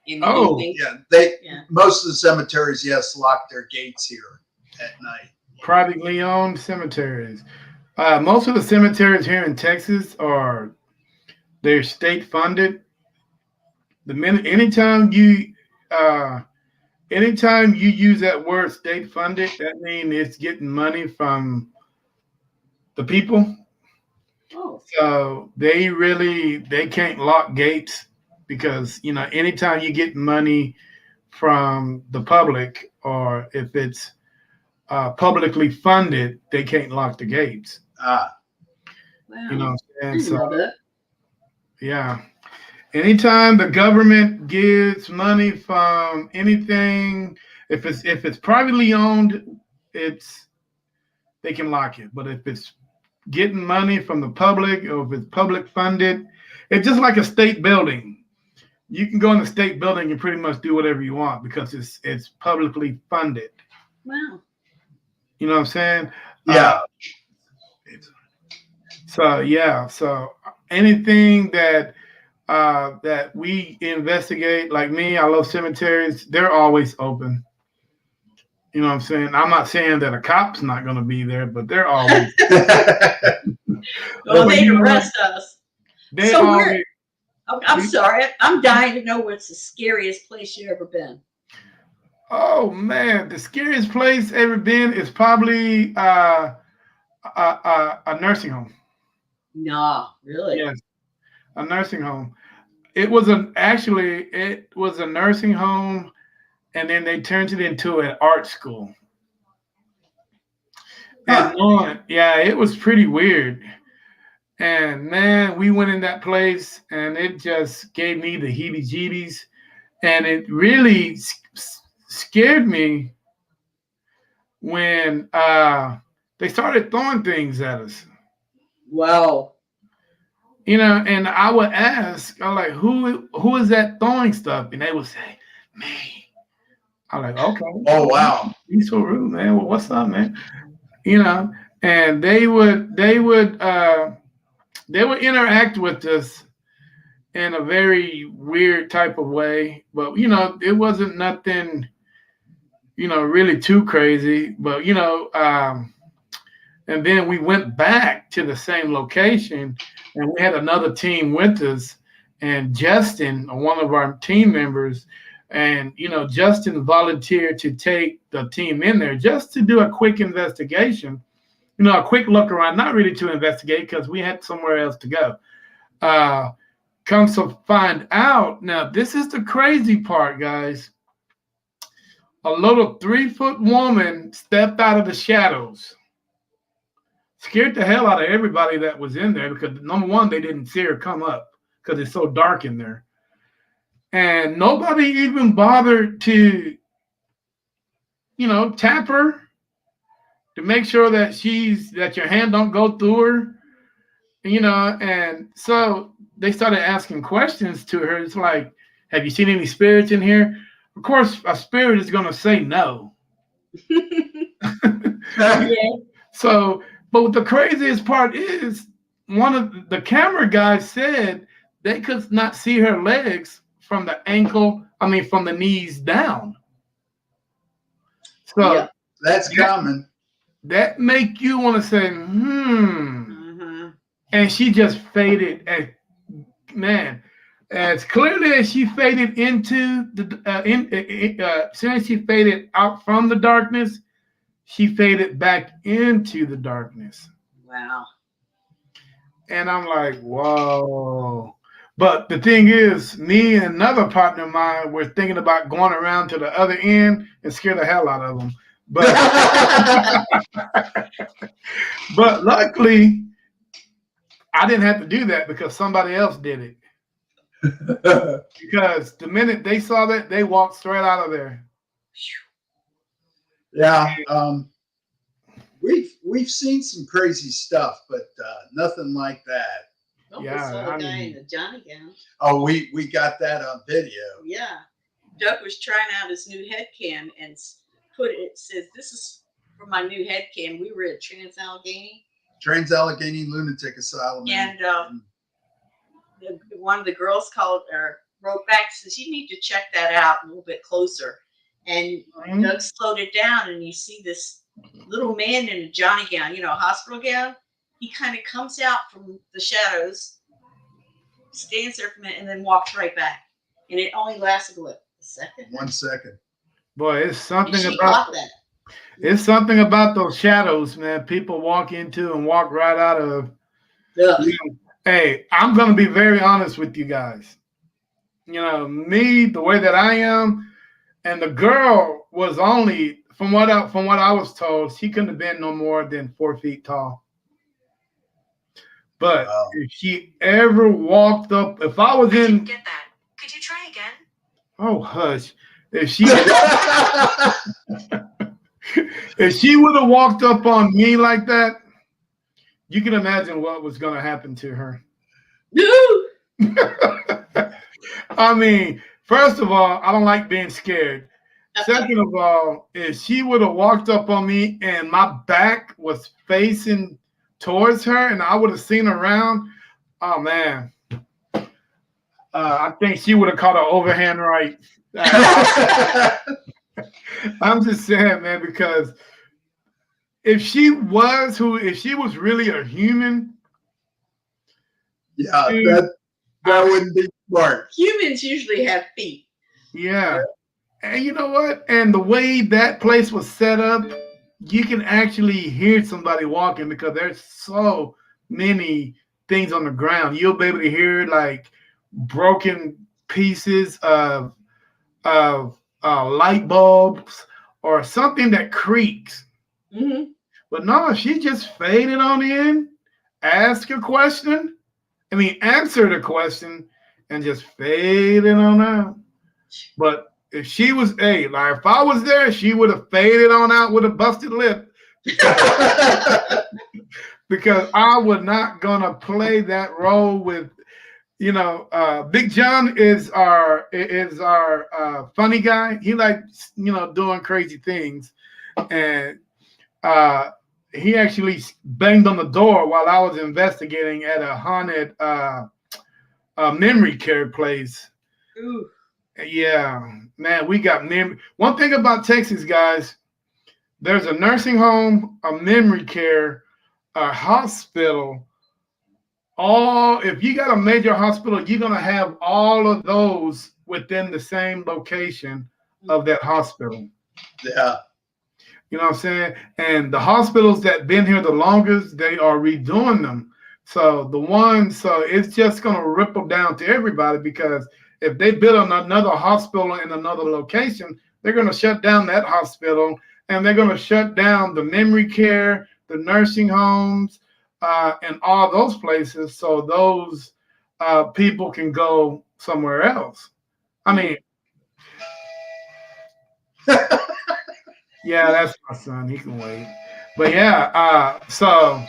In the evening. Most of the cemeteries, lock their gates here at night. Privately owned cemeteries. Most of the cemeteries here in Texas they're state funded. Anytime you use that word state funded, that means it's getting money from the people. Oh. So they can't lock gates because anytime you get money from the public, or if it's publicly funded, they can't lock the gates. Wow. And so yeah. Anytime the government gives money from anything, if it's privately owned, they can lock it. But if it's getting money from the public, or if it's public funded, it's just like a state building. You can go in the state building and pretty much do whatever you want because it's publicly funded. Wow. You know what I'm saying? Yeah. So anything that we investigate, like me, I love cemeteries. They're always open. You know what I'm saying? I'm not saying that a cop's not going to be there, but they're always. Well, they'd arrest us. I'm sorry. I'm dying to know what's the scariest place you've ever been. Oh man, the scariest place ever been is probably a nursing home. No, really? Yes, a nursing home. It was a nursing home, and then they turned it into an art school. And it was pretty weird. And man, we went in that place, and it just gave me the heebie-jeebies, and it really scared me when they started throwing things at us. Wow. And I would ask, I'm like, who is that throwing stuff? And they would say, me. I'm like, okay. Oh wow. You so rude, man. Well, what's up, man? And they would interact with us in a very weird type of way. But it wasn't nothing, really too crazy. But and then we went back to the same location, and we had another team with us, and Justin, one of our team members, and Justin volunteered to take the team in there just to do a quick investigation, a quick look around, not really to investigate because we had somewhere else to go. Comes to find out, now this is the crazy part, guys. A little 3-foot woman stepped out of the shadows. Scared the hell out of everybody that was in there because, number one, they didn't see her come up because it's so dark in there. And nobody even bothered to, tap her to make sure that your hand don't go through her, and so they started asking questions to her. It's like, have you seen any spirits in here? Of course, a spirit is going to say no. Yeah. So, but the craziest part is one of the camera guys said they could not see her legs from the from the knees down. So yeah. That's common. That make you want to say, Mm-hmm. And she just faded. And man, as clearly as she faded into as soon as she faded out from the darkness, she faded back into the darkness. Wow. And I'm like, whoa. But the thing is, me and another partner of mine were thinking about going around to the other end and scare the hell out of them. But but luckily, I didn't have to do that because somebody else did it. Because the minute they saw that, they walked straight out of there. Yeah, we've seen some crazy stuff, but nothing like that. We saw a guy in a Johnny gown. Oh, we got that on video. Yeah. Doug was trying out his new head cam and says, "This is for my new head cam." We were at Trans-Allegheny Lunatic Asylum. And one of the girls called or wrote back, says, "You need to check that out a little bit closer." And Doug slowed it down, and you see this little man in a Johnny gown, a hospital gown. He kind of comes out from the shadows, stands there for a minute, and then walks right back. And it only lasted, what, a second? 1 second. Boy, it's something about that. It's something about those shadows, man. People walk into and walk right out of. Yeah. Hey, I'm going to be very honest with you guys. Me, the way that I am, and the girl was only, from what I was told, she couldn't have been no more than 4 feet tall. But if she ever walked up, if I was in, I didn't get that. Could you try again? Oh, hush! If she would have walked up on me like that, you can imagine what was going to happen to her. I mean, first of all, I don't like being scared. Second of all, if she would have walked up on me and my back was facing towards her and I would have seen her around, oh man, I think she would have caught an overhand right. I'm just saying, man, because if she was really a human, yeah, that wouldn't be smart. Humans usually have feet. Yeah. And you know what? And the way that place was set up, you can actually hear somebody walking because there's so many things on the ground. You'll be able to hear like broken pieces of light bulbs or something that creaks. Mm-hmm. But no, she just faded on in, answer the question, and just faded on out. But if she was if I was there, she would have faded on out with a busted lip. Because I was not gonna play that role with, Big John is our funny guy. He likes, doing crazy things, and he actually banged on the door while I was investigating at a haunted memory care place. Ooh. Yeah, man, we got memory. One thing about Texas, guys, there's a nursing home, a memory care, a hospital. If you got a major hospital, you're gonna have all of those within the same location of that hospital. Yeah. You know what I'm saying? And the hospitals that been here the longest, they are redoing them. So it's just gonna ripple down to everybody, because if they build another hospital in another location, they're going to shut down that hospital, and they're going to shut down the memory care, the nursing homes, and all those places, so those people can go somewhere else. I mean, yeah, that's my son. He can wait. But yeah, so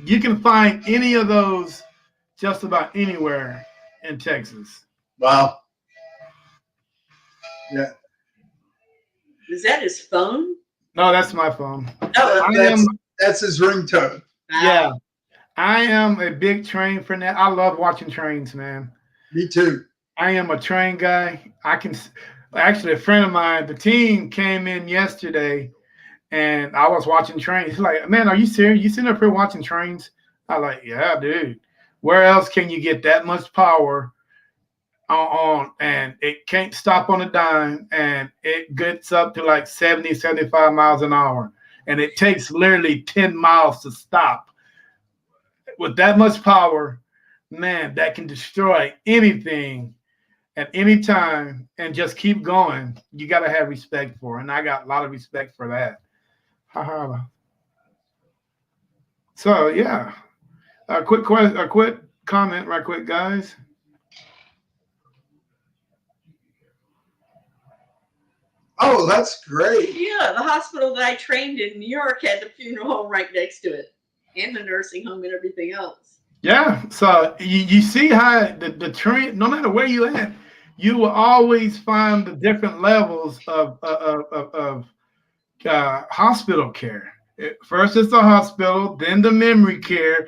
you can find any of those just about anywhere in Texas. Wow. Yeah. Is that his phone? No, that's my phone. Oh, that's his ringtone. Yeah. I am a big train freak. I love watching trains, man. Me too. I am a train guy. Actually, a friend of mine, the team came in yesterday and I was watching trains. He's like, "Man, are you serious? You sitting up here watching trains?" I'm like, "Yeah, dude. Where else can you get that much power on and it can't stop on a dime, and it gets up to like 70, 75 miles an hour, and it takes literally 10 miles to stop? With that much power, man, that can destroy anything at any time and just keep going. You got to have respect for it, and I got a lot of respect for that." So yeah, a quick comment right quick, guys. Oh, that's great. Yeah, the hospital that I trained in New York had the funeral home right next to it, and the nursing home and everything else. Yeah. So you see how the trend, no matter where you at, you will always find the different levels of hospital care. First, it's the hospital, then the memory care,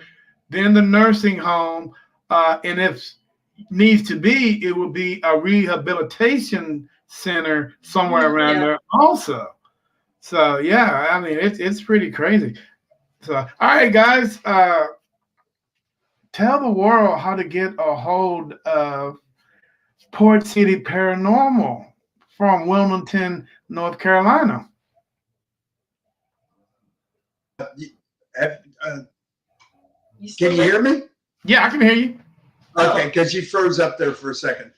then the nursing home, and if needs to be, it will be a rehabilitation center somewhere around Yeah. there also. So yeah, I mean it's pretty crazy. So all right, guys, tell the world how to get a hold of Port City Paranormal from Wilmington, North Carolina. Have- uh, You can you hear me? Yeah, I can hear you. Okay, because you froze up there for a second.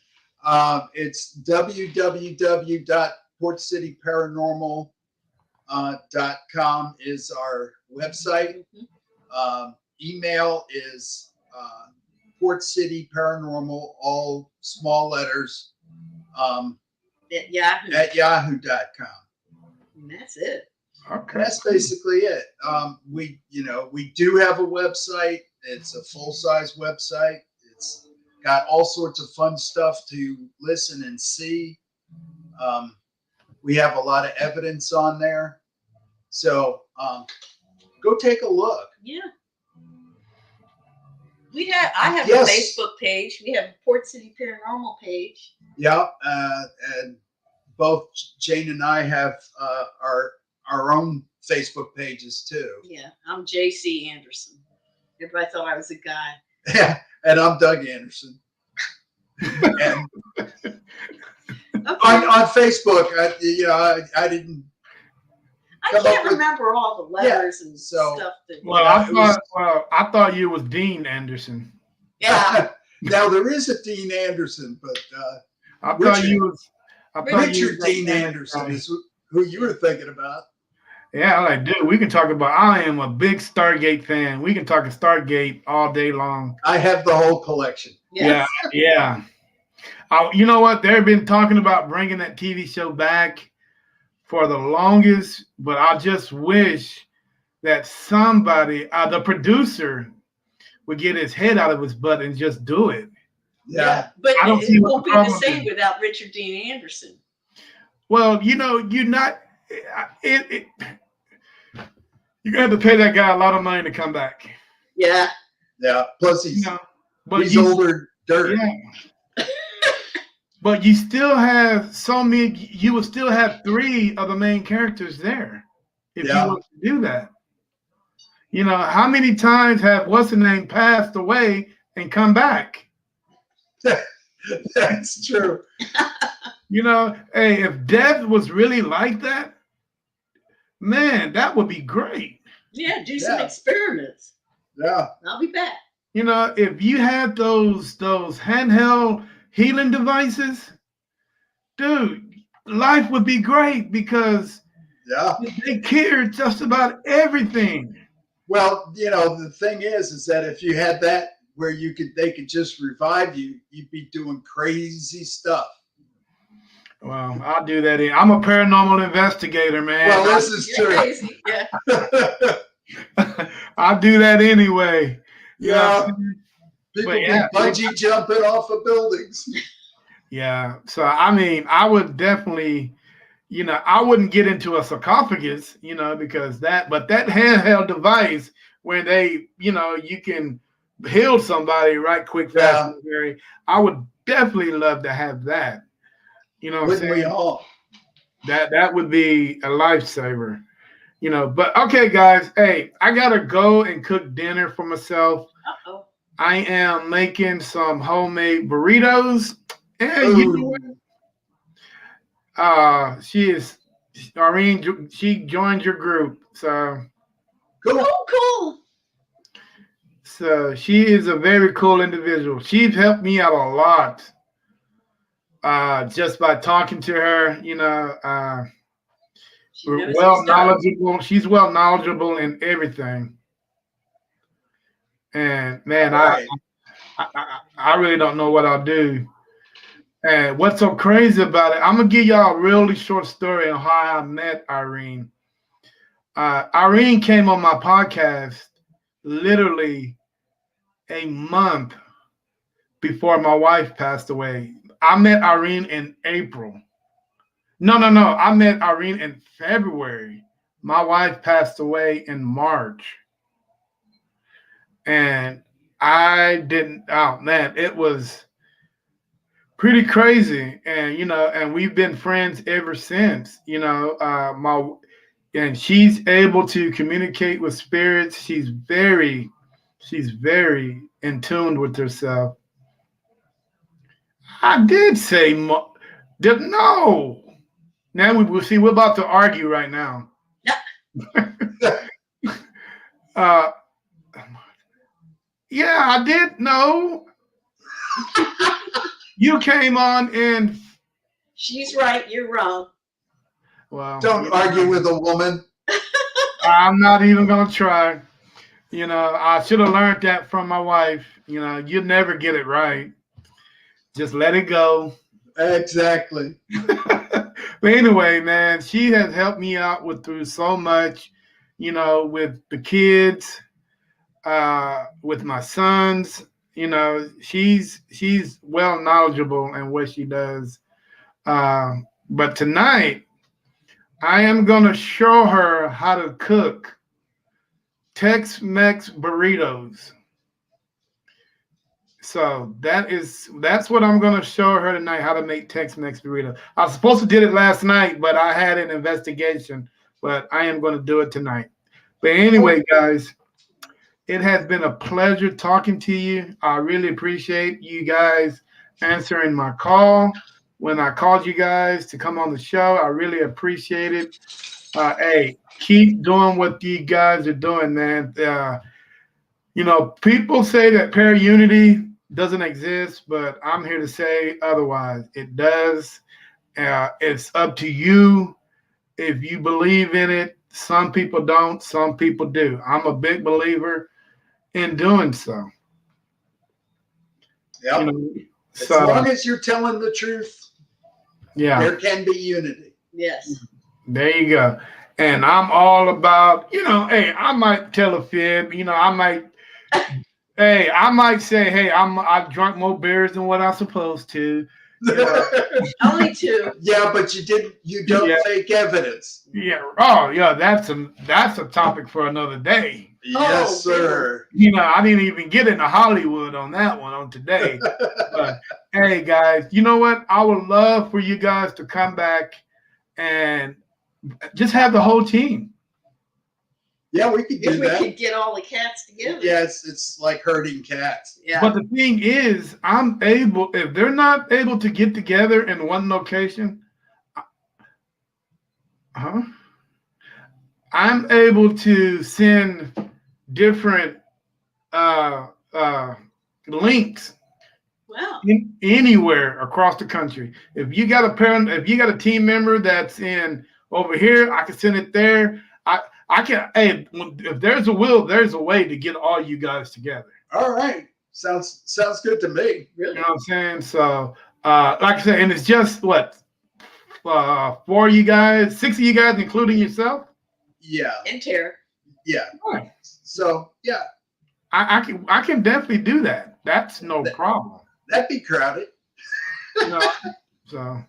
It's www.portcityparanormal.com is our website. Email is Port City Paranormal, all small letters, At Yahoo. at yahoo.com. And that's it. Okay. And that's basically it. We do have a website. It's a full-size website. It's got all sorts of fun stuff to listen and see. We have a lot of evidence on there. So go take a look. Yeah. I have Yes. a Facebook page. We have a Port City Paranormal page. Yeah, and both Jane and I have our own Facebook pages too. Yeah, I'm JC Anderson. Everybody thought I was a guy. Yeah, and I'm Doug Anderson. And Okay. on Facebook, I didn't. I come can't up with- remember all the letters and so- stuff. That, Well, I thought you was Dean Anderson. yeah, Now there is a Dean Anderson, but I thought Richard- you was. I thought you Richard was Dean that Anderson guy. is who you were thinking about. Yeah, I'm like, dude, we can talk about. I am a big Stargate fan. We can talk Stargate all day long. I have the whole collection. yes. Yeah. You know what? They've been talking about bringing that TV show back for the longest, but I just wish that somebody, the producer, would get his head out of his butt and just do it. Yeah. But I don't see it what won't the be the problem same is. without Richard Dean Anderson. Well, you're not. You're gonna have to pay that guy a lot of money to come back. Yeah. Yeah. Plus You he's know, but he's you, older dirt. yeah. But you still have so many. You would still have 3 of the main characters there if Yeah. you want to do that. You know, how many times have what's the name passed away and come back? That's true. You know, hey, if death was really like that, man, that would be great. Yeah, do some Yeah. experiments. Yeah. I'll be back. You know, if you had those handheld healing devices, dude, life would be great because Yeah. they cure just about everything. Well, the thing is that if you had that where they could just revive you, you'd be doing crazy stuff. Well, I'll do that. I'm a paranormal investigator, man. Well, this is You're true. crazy. Yeah. I'll do that anyway. You know what I'm saying? People But be yeah. bungee jumping off of buildings. Yeah. So I mean, I would definitely, I wouldn't get into a sarcophagus, because that handheld device where they, you can heal somebody right quick, fast, Yeah. and very. I would definitely love to have that. You know what I'm Wouldn't we saying? all? That would be a lifesaver. But okay, guys, hey, I gotta go and cook dinner for myself. Uh-oh. I am making some homemade burritos, and you know what? She joined your group, so Cool. Oh, she is a very cool individual. She's helped me out a lot, just by talking to her. She knows her Well stuff. knowledgeable. She's well knowledgeable in everything. And man, All right. I really don't know what I'll do. And what's so crazy about it, I'm gonna give y'all a really short story on how I met Irene. Irene came on my podcast literally a month before my wife passed away. I met Irene in April. No, no, no. I met Irene in February. My wife passed away in March. And I didn't, oh man, it was pretty crazy. And, and we've been friends ever since, and she's able to communicate with spirits. She's very in tune with herself. I did say, no. Now we will see. We're about to argue right now. uh, yeah, I did. No, you came on and she's right. You're wrong. Well, don't argue with a woman. I'm not even gonna try. I should have learned that from my wife. You'll never get it right. Just let it go. Exactly. But anyway, man, she has helped me out through so much, with the kids, with my sons. She's well knowledgeable in what she does. But tonight, I am gonna show her how to cook Tex-Mex burritos. So that's what I'm gonna show her tonight, how to make Tex-Mex burritos. I was supposed to did it last night, but I had an investigation. But I am gonna do it tonight. But anyway, guys, it has been a pleasure talking to you. I really appreciate you guys answering my call when I called you guys to come on the show. I really appreciate it. Hey, keep doing what you guys are doing, man. People say that para-unity doesn't exist, but I'm here to say otherwise. It does. It's up to you if you believe in it. Some people don't. Some people do. I'm a big believer in doing so. Yep. As long as you're telling the truth, there can be unity. Yes. There you go. And I'm all about, hey, I might tell a fib, I might say, hey, I've drunk more beers than what I'm supposed to. Only two. Yeah, but you don't fake evidence. Yeah. Oh, yeah, that's a topic for another day. Yes, sir. I didn't even get into Hollywood on that one on today. But hey, guys, you know what? I would love for you guys to come back and just have the whole team. Yeah, we could do that. We could get all the cats together. Yes, it's like herding cats. Yeah. But the thing is, if they're not able to get together in one location, I'm able to send different links. Wow. Anywhere across the country. If you got a team member that's in over here, I can send it there. I can. Hey, if there's a will, there's a way to get all you guys together. All right, sounds good to me. Really? You know what I'm saying? So, like I said, and it's just what 4 of you guys, 6 of you guys, including yourself. Yeah. And Tara. Yeah. Right. So yeah, I can definitely do that. That's no problem. That'd be crowded. So.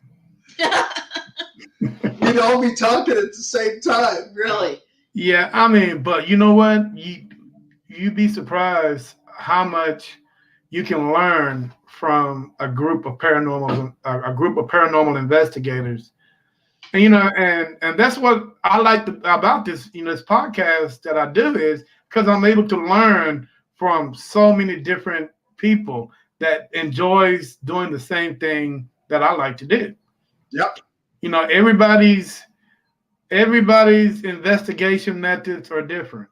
We'd all be talking at the same time. Really? Yeah, I mean, but you know what? You'd be surprised how much you can learn from a group of paranormal investigators. And and that's what I like about this, this podcast that I do, is because I'm able to learn from so many different people that enjoys doing the same thing that I like to do. Yep. Everybody's investigation methods are different.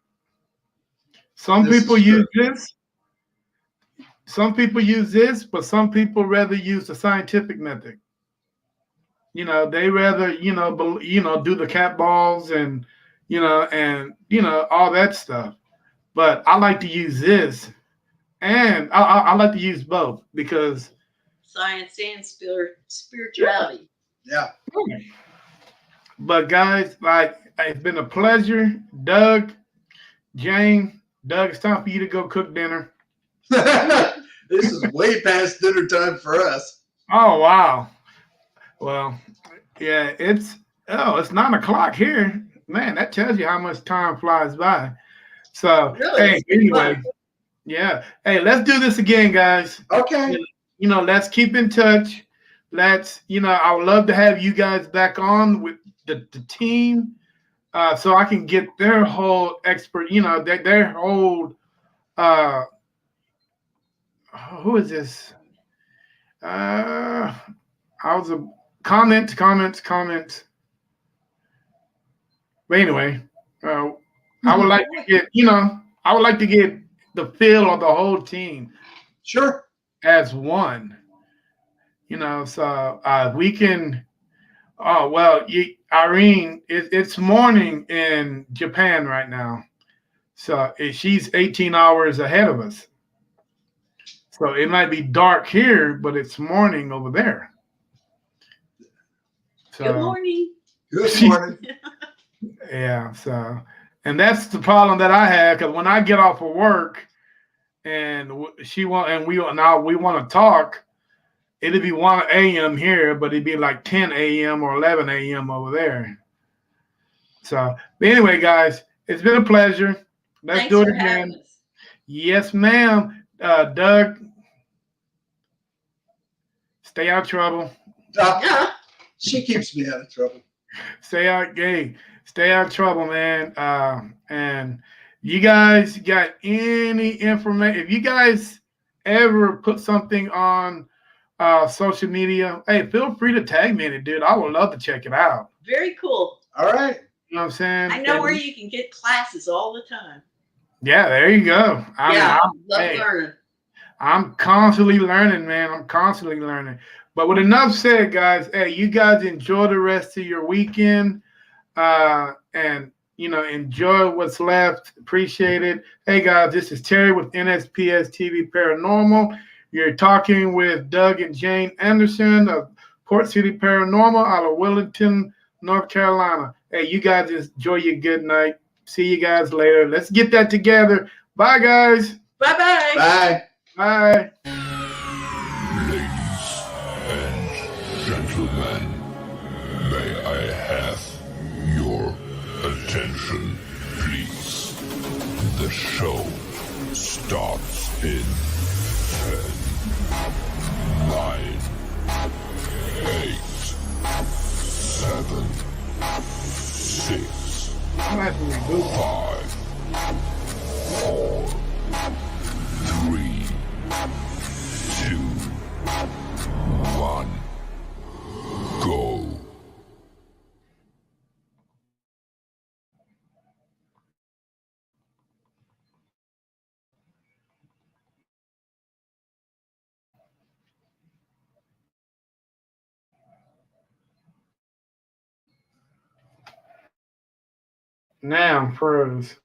Some people use this. Some people use this, but some people rather use the scientific method. They rather, do the cat balls and all that stuff. But I like to use this, and I like to use both because science and spirituality. Yeah. But guys, it's been a pleasure. Doug, Jane, it's time for you to go cook dinner. This is way past dinner time for us. Oh wow. Well, yeah, it's 9 o'clock here. Man, that tells you how much time flies by. So Really, hey, it's been anyway, fun. yeah. Hey, let's do this again, guys. Okay. Let's keep in touch. I would love to have you guys back on with the team, so I can get their whole expert, their whole, uh, who is this? I was a comments. But anyway, I would like to get the feel of the whole team Sure. as one. So we can. Oh well, Irene, it's morning in Japan right now, so she's 18 hours ahead of us. So it might be dark here, but it's morning over there. So, Good morning. Good morning. yeah. So, and that's the problem that I have because when I get off of work and we want to talk, it'd be 1 a.m. here, but it'd be like 10 a.m. or 11 a.m. over there. So, but anyway, guys, it's been a pleasure. Let's Thanks do it for having again. us. Yes, ma'am. Doug, stay out of trouble. She keeps me out of trouble. Stay out of trouble, man. And you guys got any information? If you guys ever put something on social media, hey, feel free to tag me in it, dude. I would love to check it out. Very cool. All right. You know what I'm saying? I know where you can get classes all the time. Yeah, there you go. I love learning. I'm constantly learning, man. I'm constantly learning. But with enough said, guys, hey, you guys enjoy the rest of your weekend. And enjoy what's left. Appreciate it. Hey guys, this is Terry with NSPS TV Paranormal. You're talking with Doug and Jane Anderson of Port City Paranormal out of Wilmington, North Carolina. Hey, you guys enjoy your good night. See you guys later. Let's get that together. Bye, guys. Bye-bye. Bye. Bye. Ladies and gentlemen, may I have your attention, please? The show starts in 10, 9, 8, 7, 6, I'm gonna have to reboot. 5, 4, 3, 2, 1, go. Now, pros.